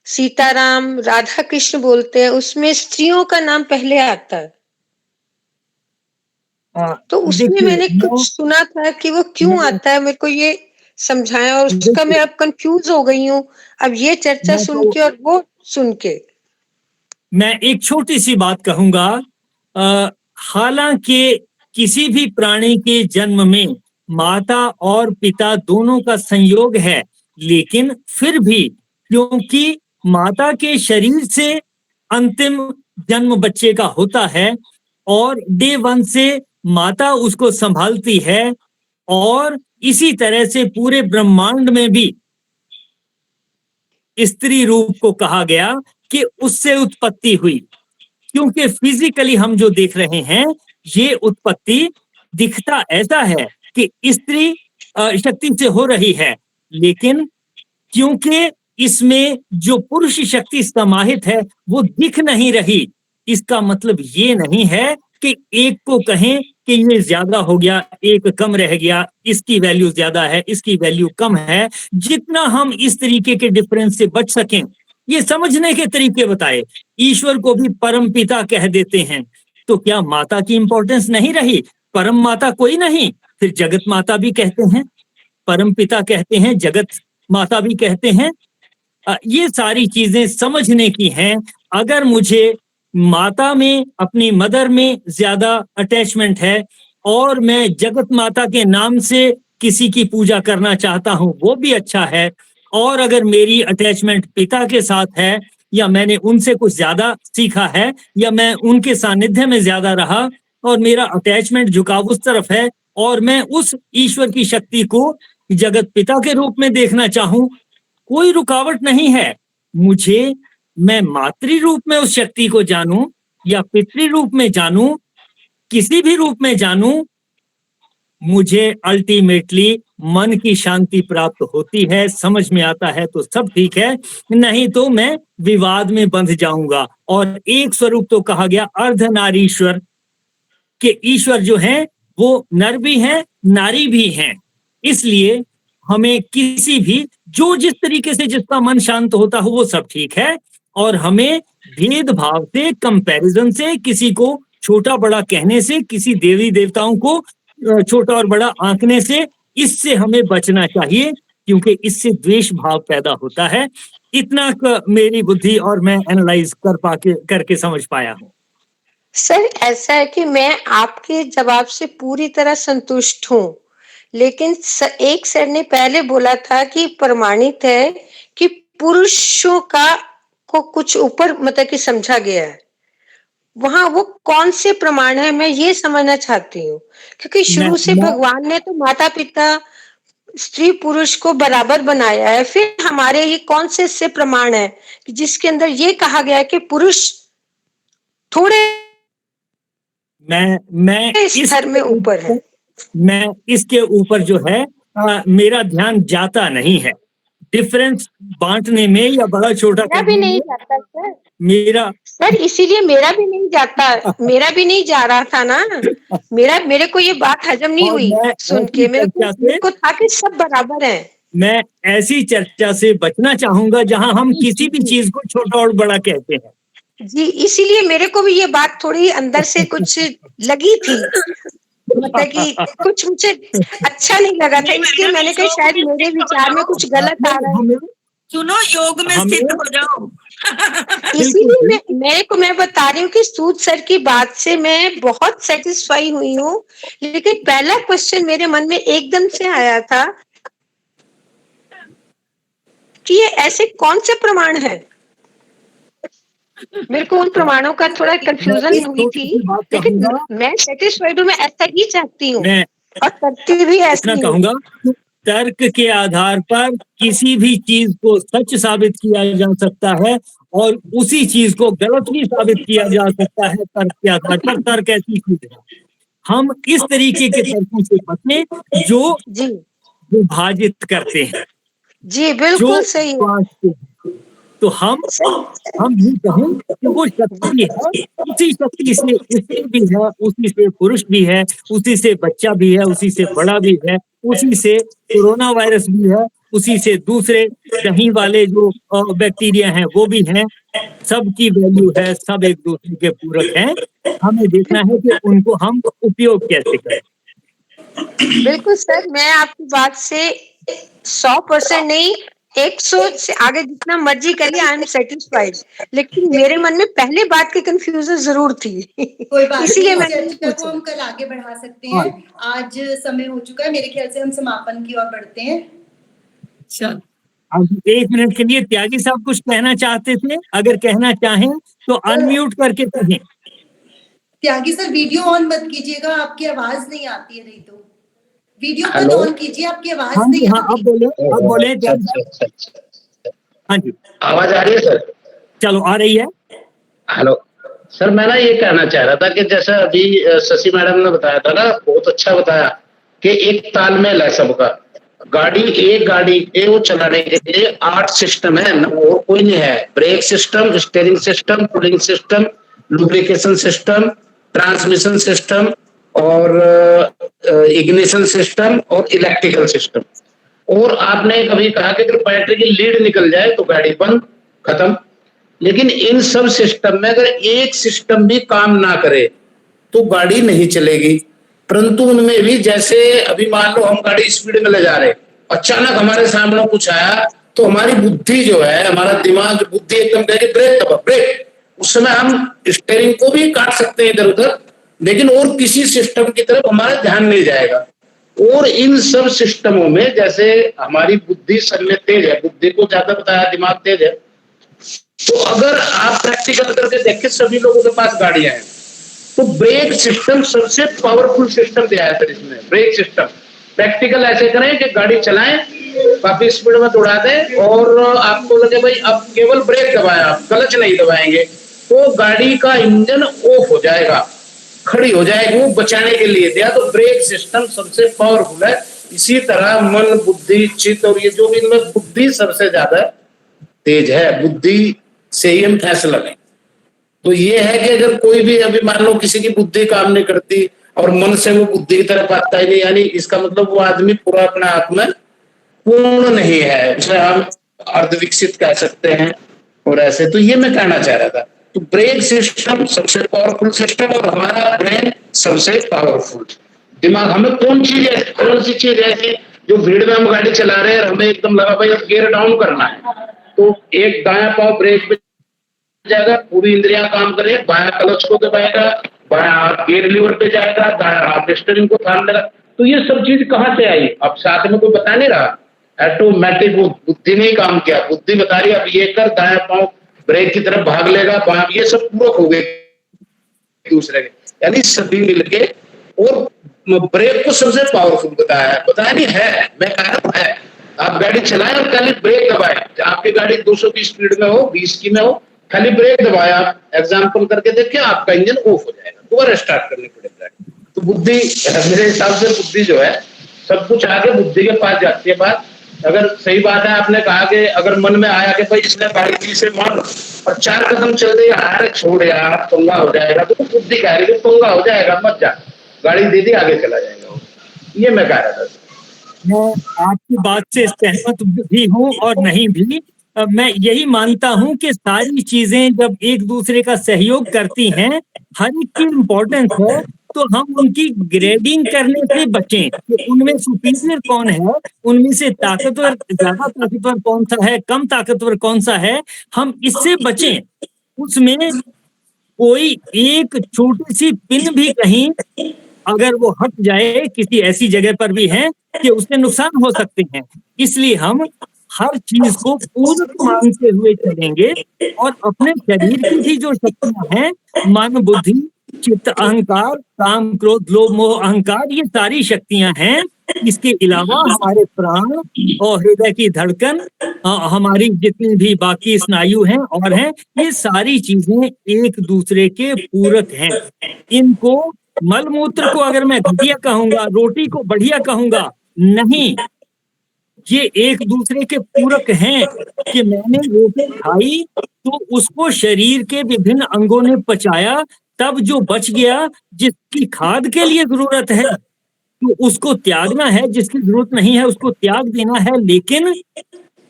Speaker 11: सीताराम, राधा कृष्ण बोलते हैं, उसमें स्त्रियों का नाम पहले आता है। तो उसमें मैंने कुछ सुना था कि वो क्यों आता है, मेरे को ये समझाएं, और उसका मैं अब कंफ्यूज हो गई हूँ अब ये चर्चा सुन के और वो सुन के।
Speaker 3: मैं एक छोटी सी बात कहूंगा। हालांकि किसी भी प्राणी के जन्म में माता और पिता दोनों का संयोग है, लेकिन फिर भी क्योंकि माता के शरीर से अंतिम जन्म बच्चे का होता है और डे 1 से माता उसको संभालती है, और इसी तरह से पूरे ब्रह्मांड में भी स्त्री रूप को कहा गया कि उससे उत्पत्ति हुई। क्योंकि फिजिकली हम जो देख रहे हैं ये उत्पत्ति दिखता ऐसा है कि स्त्री शक्ति से हो रही है, लेकिन क्योंकि इसमें जो पुरुष शक्ति समाहित है वो दिख नहीं रही, इसका मतलब ये नहीं है कि एक को कहें कि ये ज्यादा हो गया, एक कम रह गया, इसकी वैल्यू ज्यादा है, इसकी वैल्यू कम है। जितना हम इस तरीके के डिफरेंस से बच सकें, ये समझने के तरीके बताए। ईश्वर को भी परम पिता कह देते हैं, तो क्या माता की इंपॉर्टेंस नहीं रही? परम माता कोई नहीं, फिर जगत माता भी कहते हैं, परम पिता कहते हैं, जगत माता भी कहते हैं। ये सारी चीजें समझने की हैं। अगर मुझे माता में, अपनी मदर में ज्यादा अटैचमेंट है और मैं जगत माता के नाम से किसी की पूजा करना चाहता हूं, वो भी अच्छा है। और अगर मेरी अटैचमेंट पिता के साथ है, या मैंने उनसे कुछ ज्यादा सीखा है, या मैं उनके सानिध्य में ज्यादा रहा और मेरा अटैचमेंट झुकाव उस तरफ है, और मैं उस ईश्वर की शक्ति को जगत पिता के रूप में देखना चाहूं, कोई रुकावट नहीं है। मुझे, मैं मातृ रूप में उस शक्ति को जानूं या पितृ रूप में जानूं, किसी भी रूप में जानूं, मुझे अल्टीमेटली मन की शांति प्राप्त होती है, समझ में आता है तो सब ठीक है, नहीं तो मैं विवाद में बंध जाऊंगा। और एक स्वरूप तो कहा गया अर्धनारीश्वर, कि ईश्वर जो है वो नर भी हैं, नारी भी हैं। इसलिए हमें किसी भी, जो जिस तरीके से जिसका मन शांत होता हो वो सब ठीक है, और हमें भेदभाव से, कंपैरिजन से, किसी को छोटा बड़ा कहने से, किसी देवी देवताओं को छोटा और बड़ा आंकने से, इससे हमें बचना चाहिए, क्योंकि इससे द्वेष भाव पैदा होता है। इतना मेरी बुद्धि और मैं एनालाइज करके समझ पाया हूँ।
Speaker 11: सर ऐसा है कि मैं आपके जवाब से पूरी तरह संतुष्ट हूँ, लेकिन एक सर ने पहले बोला था कि प्रमाणित है कि पुरुषों को कुछ ऊपर मतलब कि समझा गया है, वहां वो कौन से प्रमाण है, मैं ये समझना चाहती हूँ। क्योंकि शुरू से भगवान ने तो माता पिता स्त्री पुरुष को बराबर बनाया है, फिर हमारे ये कौन से प्रमाण है कि जिसके अंदर ये कहा गया है कि पुरुष थोड़े
Speaker 3: मैं
Speaker 11: इस स्तर में ऊपर है।
Speaker 3: मैं इसके ऊपर जो है मेरा ध्यान जाता नहीं है डिफरेंस बांटने में या बड़ा छोटा
Speaker 11: मेरा भी नहीं जाता सर,
Speaker 3: मेरा
Speaker 11: सर इसीलिए मेरा भी नहीं जाता, मेरा भी नहीं जा रहा था ना, मेरे को ये बात हजम नहीं हुई सुन के, मेरे को था कि सब बराबर है।
Speaker 3: मैं ऐसी चर्चा से बचना चाहूंगा जहां हम किसी भी चीज को छोटा और बड़ा कहते हैं।
Speaker 11: जी, इसीलिए मेरे को भी ये बात थोड़ी अंदर से कुछ लगी थी, मतलब कि कुछ मुझे अच्छा नहीं लगा था, इसलिए मैंने कहा शायद मेरे विचार में कुछ गलत आ रहा है।
Speaker 1: सुनो, योग में स्थित हो जाओ।
Speaker 11: इसीलिए मैं बता रही हूँ कि सूद सर की बात से मैं बहुत सेटिस्फाई हुई हूँ, लेकिन पहला क्वेश्चन मेरे मन में एकदम से आया था कि ये ऐसे कौन से प्रमाण है। मेरे को उन प्रमाणों का थोड़ा कंफ्यूजन हुई थी, लेकिन मैं सेटिस्फाइड हूँ, मैं ऐसा ही चाहती हूँ और करती भी ऐसा
Speaker 3: कहूंगा। तर्क के आधार पर किसी भी चीज को सच साबित किया जा सकता है और उसी चीज को गलत भी साबित किया जा सकता है तर्क के आधार पर। तर्क ऐसी चीज है, हम इस तरीके के तर्कों से बचें जो विभाजित करते हैं।
Speaker 11: जी बिल्कुल सही।
Speaker 3: तो हम ये कहें कि वो शक्ति है, उसी शक्ति से स्त्री भी है, उसी से पुरुष भी है, उसी से बच्चा भी है, उसी से बड़ा भी है, उसी से कोरोना वायरस भी है, उसी से दूसरे दही वाले जो बैक्टीरिया हैं वो भी हैं। सबकी वैल्यू है, सब एक दूसरे के पूरक हैं। हमें देखना है कि उनको हम उपयोग कैसे करें।
Speaker 11: बिल्कुल सर, मैं आपकी बात से 100% नहीं, 100 से आगे जितना मर्जी करिए, आई एम सेटिस्फाइड, लेकिन मेरे मन में पहले बात की कंफ्यूजन जरूर थी।
Speaker 2: कोई बात
Speaker 11: इसीलिए
Speaker 2: नहीं,
Speaker 11: मैं
Speaker 2: चर्चा को हम कल आगे बढ़ा सकते हैं। आज समय हो चुका है, मेरे ख्याल से हम समापन की ओर बढ़ते हैं।
Speaker 1: चल,
Speaker 3: अब 1 मिनट के लिए त्यागी साहब कुछ कहना चाहते थे, अगर कहना चाहें तो अनम्यूट करके कहें।
Speaker 2: त्यागी सर, वीडियो ऑन मत कीजिएगा, आपकी आवाज नहीं आती है, नहीं तो वीडियो को ऑन कीजिए, आपकी आवाज नहीं आती।
Speaker 3: अब बोले हाँ जी,
Speaker 5: आवाज आ रही है सर?
Speaker 3: चलो, आ रही है।
Speaker 5: हेलो सर, मैं ना ये कहना चाह रहा था कि जैसा अभी शशि मैडम ने बताया था ना, बहुत अच्छा बताया कि एक तालमेल है सबका। गाड़ी को चलाने के लिए 8 सिस्टम है, और कोई नहीं है। Brake system, steering system, cooling system, lubrication system, transmission system और इग्निशन सिस्टम और इलेक्ट्रिकल सिस्टम। और आपने कभी कहा कि अगर बैटरी की लीड निकल जाए तो गाड़ी बंद, खत्म। लेकिन इन सब सिस्टम में अगर एक सिस्टम भी काम ना करे तो गाड़ी नहीं चलेगी। परंतु उनमें भी, जैसे अभी मान लो हम गाड़ी स्पीड में ले जा रहे, अचानक हमारे सामने कुछ आया तो हमारी बुद्धि जो है, हमारा दिमाग, बुद्धि एकदम कहेगी ब्रेक दबा, ब्रेक। उस समय हम स्टीयरिंग को भी काट सकते हैं इधर उधर, लेकिन और किसी सिस्टम की तरफ हमारा ध्यान नहीं जाएगा। और इन सब सिस्टमों में जैसे हमारी बुद्धि सब में तेज है, बुद्धि को ज्यादा बताया, दिमाग तेज है। तो अगर आप प्रैक्टिकल करके देखें, सभी लोगों के पास गाड़ियां हैं, तो ब्रेक सिस्टम सबसे पावरफुल सिस्टम दिया है सर इसमें। ब्रेक सिस्टम प्रैक्टिकल ऐसे करें कि गाड़ी चलाएं, काफी स्पीड में दौड़ा दें और आपको लगे भाई अब केवल ब्रेक दबाएं, आप क्लच नहीं दबाएंगे, तो गाड़ी का इंजन ऑफ हो जाएगा, खड़ी हो जाएगी। वो बचाने के लिए दिया। तो ब्रेक सिस्टम सबसे पावरफुल है। इसी तरह मन, बुद्धि, चित्त और ये जो भी, इनमें बुद्धि सबसे ज्यादा तेज है, बुद्धि से ही हम फैसला लें। तो ये है कि अगर कोई भी, अभी मान लो किसी की बुद्धि काम नहीं करती और मन से वो बुद्धि की तरफ आता ही नहीं, यानी इसका मतलब वो आदमी पूरा अपने आप में पूर्ण नहीं है, उसे हम अर्धविकसित कह सकते हैं। और ऐसे, तो ये मैं कहना चाह रहा था। तो ब्रेक सिस्टम सबसे पावरफुल सिस्टम और हमारा ब्रेन सबसे पावरफुल दिमाग। हमें कौन सी चीज ऐसी जो भीड़ में हम गाड़ी चला रहे हैं, हमें एकदम लगा भाई अब गियर डाउन करना है, तो एक दायां पांव ब्रेक पे जाएगा, पूरी इंद्रियां काम करे, बायां क्लच को दबाएगा, बायां हाथ गियर लीवर पे जाएगा, दायां हाथ स्टीयरिंग को थाम लेगा। तो ये सब चीज कहाँ से आई? अब साथ में कोई बता नहीं रहा, ऑटोमेटिक वो बुद्धि ने काम किया। बुद्धि बता रही है अब ये कर, दायां पांव ब्रेक की तरफ भाग लेगा, बायां, ये सब पूरक हो गए दूसरे के, यानी सभी मिलके। और ब्रेक को सबसे पावरफुल बताया नहीं है, मैं कह रहा हूं है। आप गाड़ी चलाएं और खाली ब्रेक दबाएं, आपकी गाड़ी 200 की स्पीड में हो, 20 की में हो, खाली ब्रेक दबाया, एग्जाम्पल करके देखिए, आपका इंजन ऑफ हो जाएगा, दोबारा स्टार्ट करनी पड़ेगा। तो बुद्धि, मेरे हिसाब से बुद्धि जो है सब कुछ आगे बुद्धि के पास जाती है बात। अगर सही बात है, आपने कहा कि अगर मन में आया कि भाई इसने गाड़ी की से मार और 4 कदम चल दे, यार छोड़ यार पंगा हो जाएगा, तो बुद्धि कह रही है पंगा हो जाएगा मत जा, गाड़ी दे दी आगे चला जाएगा। ये मैं कह रहा था।
Speaker 3: मैं आपकी बात से सहमत भी हूँ और नहीं भी। मैं यही मानता हूँ कि सारी चीजें जब एक दूसरे का सहयोग करती हैं, हर एक की इम्पोर्टेंस है, तो हम उनकी ग्रेडिंग करने से बचें कि उनमें सुपीरियर कौन है, उनमें से ताकतवर, ज्यादा ताकतवर कौन सा है, कम ताकतवर कौन सा है, हम इससे बचें। उसमें कोई एक छोटी सी पिन भी कहीं अगर वो हट जाए, किसी ऐसी जगह पर भी है कि उससे नुकसान हो सकते हैं। इसलिए हम हर चीज को पूर्ण मानते हुए चलेंगे और अपने शरीर की भी जो शक्तियां हैं, मन, बुद्धि, चित्त, अहंकार, काम, क्रोध, लोभ, मोह, अहंकार, ये सारी शक्तियां हैं। इसके अलावा हमारे प्राण और हृदय की धड़कन, हमारी जितनी भी बाकी स्नायु हैं और हैं, ये सारी चीजें एक दूसरे के पूरक हैं। इनको, मल मूत्र को अगर मैं घटिया कहूंगा, रोटी को बढ़िया कहूंगा, नहीं, ये एक दूसरे के पूरक हैं। कि मैंने रोटी खाई तो उसको शरीर के विभिन्न अंगों ने पचाया, तब जो बच गया, जिसकी खाद के लिए जरूरत है तो उसको त्यागना है, जिसकी जरूरत नहीं है उसको त्याग देना है। लेकिन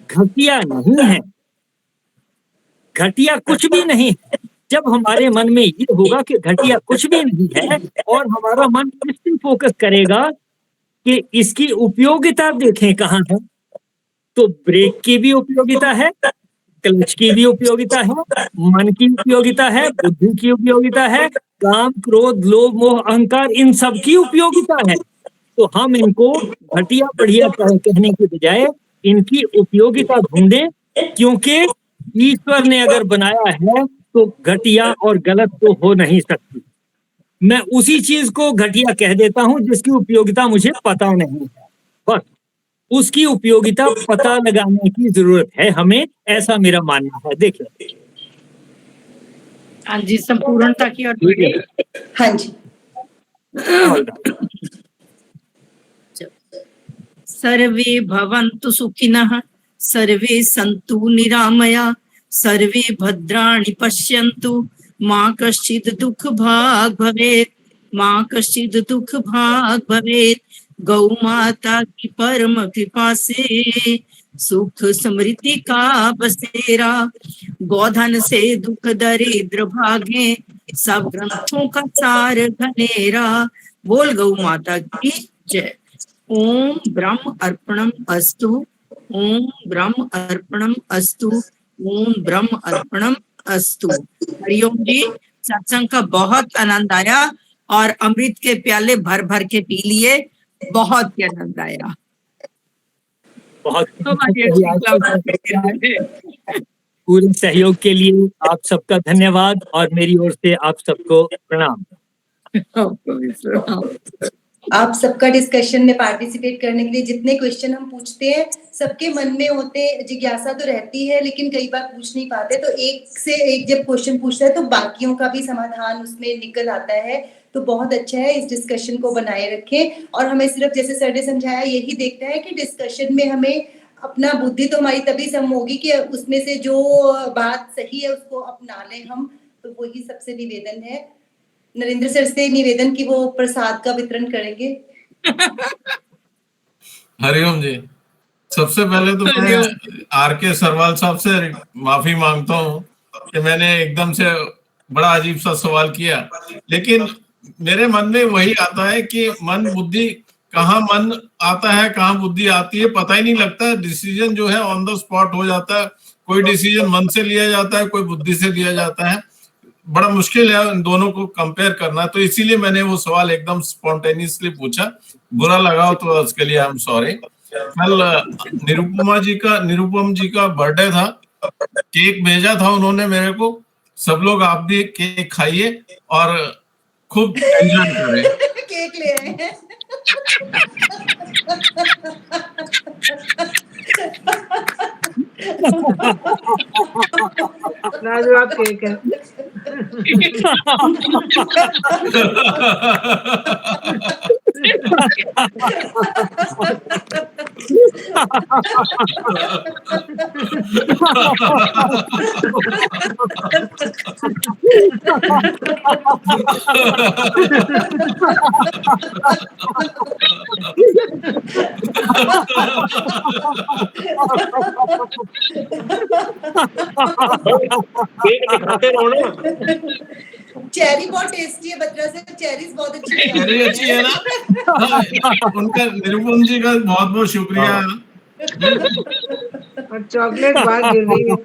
Speaker 3: घटिया नहीं है, घटिया कुछ भी नहीं है। जब हमारे मन में ये होगा कि घटिया कुछ भी नहीं है और हमारा मन इस पे फोकस करेगा कि इसकी उपयोगिता देखें कहाँ है, तो ब्रेक की भी उपयोगिता है, क्लच की भी उपयोगिता है, मन की उपयोगिता है, बुद्धि की उपयोगिता है, काम, क्रोध, लोभ, मोह, अहंकार, इन सब की उपयोगिता है। तो हम इनको घटिया बढ़िया कहने के बजाय इनकी उपयोगिता ढूंढें, क्योंकि ईश्वर ने अगर बनाया है तो घटिया और गलत तो हो नहीं सकती। मैं उसी चीज को घटिया कह देता हूं जिसकी उपयोगिता मुझे पता नहीं है, बस उसकी उपयोगिता पता लगाने की जरूरत है हमें, ऐसा मेरा मानना है। देखिए,
Speaker 1: हाँ जी, संपूर्णता की और
Speaker 2: हाँ जी,
Speaker 1: सर्वे भवन्तु सुखिनः, सर्वे सन्तु निरामया, सर्वे भद्राणि पश्यन्तु, माँ कश्चित् दुःख भाग् भवेत्, माँ कश्चित् दुःख भाग् भवेत्। गौ माता की परम कृपा से सुख समृद्धि का बसेरा, गोधन से दुख दरिद्र भागे, सब ग्रंथों का सार घनेरा। बोल गौ माता की जय। ओम ब्रह्म अर्पणम अस्तु, ओम ब्रह्म अर्पणम अस्तु, ओम ब्रह्म अर्पणम अस्तु। हरिओम जी, सत्संग का बहुत आनंद आया और अमृत के प्याले भर भर के पी लिए, बहुत ही आनंद आया।
Speaker 3: बहुत पूरे सहयोग के लिए आप सबका धन्यवाद और मेरी ओर से आप सबको प्रणाम।
Speaker 2: आप सबका डिस्कशन में पार्टिसिपेट करने के लिए, जितने क्वेश्चन हम पूछते हैं सबके मन में होते, जिज्ञासा तो रहती है लेकिन कई बार पूछ नहीं पाते, तो एक से एक जब क्वेश्चन पूछता है तो बाकियों का भी समाधान उसमें निकल आता है। तो बहुत अच्छा है, इस डिस्कशन को बनाए रखें। और हमें सिर्फ जैसे सर ने समझाया यही देखना है कि डिस्कशन में हमें अपना बुद्धि तो हमारी तभी सम होगी कि उसमें से जो बात सही है उसको अपना लें हम। तो वही सबसे निवेदन है। नरेंद्र सर से निवेदन कि वो प्रसाद का वितरण करेंगे।
Speaker 6: हरिओम जी, सबसे पहले तो मैं आर.के. सरवाल साहब से माफी मांगता हूँ कि मैंने एकदम से बड़ा अजीब सा सवाल किया, लेकिन मेरे मन में वही आता है कि मन बुद्धि, कहाँ मन आता है कहाँ बुद्धि आती है पता ही नहीं लगता। डिसीजन जो है ऑन द स्पॉट हो जाता है, कोई डिसीजन मन से लिया जाता है, कोई बुद्धि से लिया जाता है। बड़ा मुश्किल है इन दोनों को कंपेयर करना, तो इसीलिए मैंने वो सवाल एकदम स्पॉन्टेनियसली पूछा। बुरा लगा हो तो उसके लिए आई एम सॉरी। कल निरुपम जी का बर्थडे था, केक भेजा था उन्होंने मेरे को। सब लोग आप भी केक खाइए और खूब एंजॉय करें।
Speaker 2: केक ले आए हैं।
Speaker 4: लाजवाब केक है।
Speaker 9: केक दिखाते रहो ना।
Speaker 2: चेरी बहुत टेस्टी है बत्रा से, चेरीज बहुत अच्छी है।
Speaker 6: चेरी अच्छी है ना। उनका निरुपम जी का बहुत बहुत शुक्रिया।
Speaker 4: और चॉकलेट बाहर गिर रही है।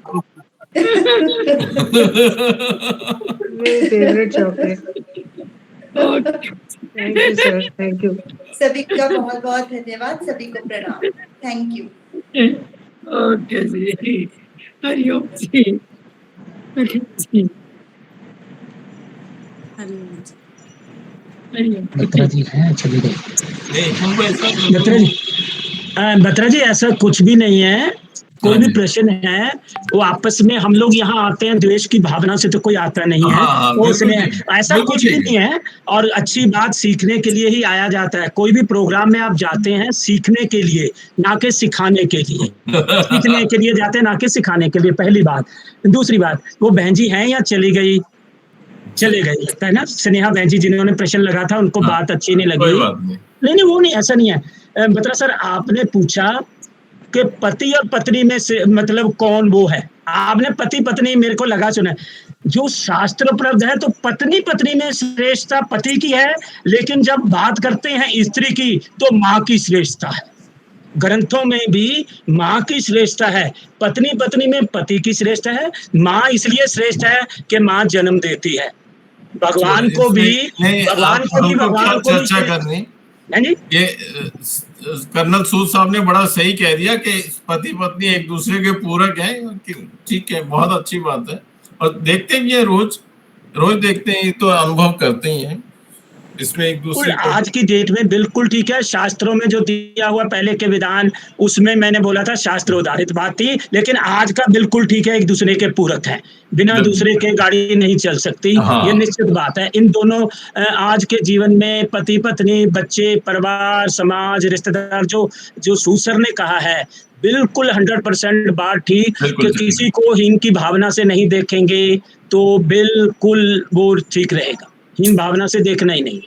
Speaker 4: मेरी favourite chocolate. Thank you sir, thank you.
Speaker 2: सभी का बहुत बहुत धन्यवाद, सभी को प्रणाम। Thank you.
Speaker 1: ओके जी, हरिओम जी, हरिओम जी,
Speaker 8: बत्रा जी हैं, चली गई। बत्रा जी ऐसा कुछ भी नहीं है। कोई भी प्रश्न है वो आपस में हम लोग यहाँ आते हैं, द्वेष की भावना से तो कोई आता नहीं है। उसमें ऐसा कुछ भी नहीं है और अच्छी बात सीखने के लिए ही आया जाता है। कोई भी प्रोग्राम में आप जाते हैं सीखने के लिए, ना कि सिखाने के लिए। सीखने के लिए जाते हैं, ना कि सिखाने के लिए, पहली बात। दूसरी बात, वो बहन जी हैं या चली गई? चले गई है ना। स्नेहा बहन जी जिन्होंने प्रश्न लगा था उनको बात अच्छी नहीं लगी। नहीं वो नहीं, ऐसा नहीं है। बत्रा सर, आपने पूछा कि पति और पत्नी में से मतलब कौन वो है। आपने पति पत्नी मेरे को लगा सुना, जो शास्त्र उपलब्ध है तो पत्नी पत्नी में श्रेष्ठता पति की है, लेकिन जब बात करते हैं स्त्री की तो माँ की श्रेष्ठता है। ग्रंथों में भी माँ की श्रेष्ठता है। पत्नी पत्नी में पति की श्रेष्ठता है। माँ इसलिए श्रेष्ठ है कि माँ जन्म देती है। भगवान को भी
Speaker 6: चर्चा करनी। ये कर्नल सूद साहब ने बड़ा सही कह दिया कि पति पत्नी एक दूसरे के पूरक हैं। ठीक है, बहुत अच्छी बात है। और देखते भी है, रोज देखते हैं तो अनुभव करते ही हैं। इसमें एक
Speaker 8: बिल्कुल
Speaker 6: दूसरे को
Speaker 8: आज की डेट में बिल्कुल ठीक है। शास्त्रों में जो दिया हुआ पहले के विधान, उसमें मैंने बोला था शास्त्र उदाहरित बात थी, लेकिन आज का बिल्कुल ठीक है, एक दूसरे के पूरक है। बिना
Speaker 6: बिल्कुल।
Speaker 8: दूसरे के गाड़ी नहीं चल सकती,
Speaker 6: हाँ।
Speaker 8: ये निश्चित बात है। इन दोनों आज के जीवन में पति पत्नी, बच्चे, परिवार, समाज, रिश्तेदार, जो जो सूसर ने कहा है, बिल्कुल 100% बात ठीक
Speaker 6: बिल्कुल
Speaker 8: कि
Speaker 6: ठीक।
Speaker 8: किसी को हीन की भावना से नहीं देखेंगे तो बिल्कुल वो ठीक रहेगा। हीन भावना से देखना ही नहीं।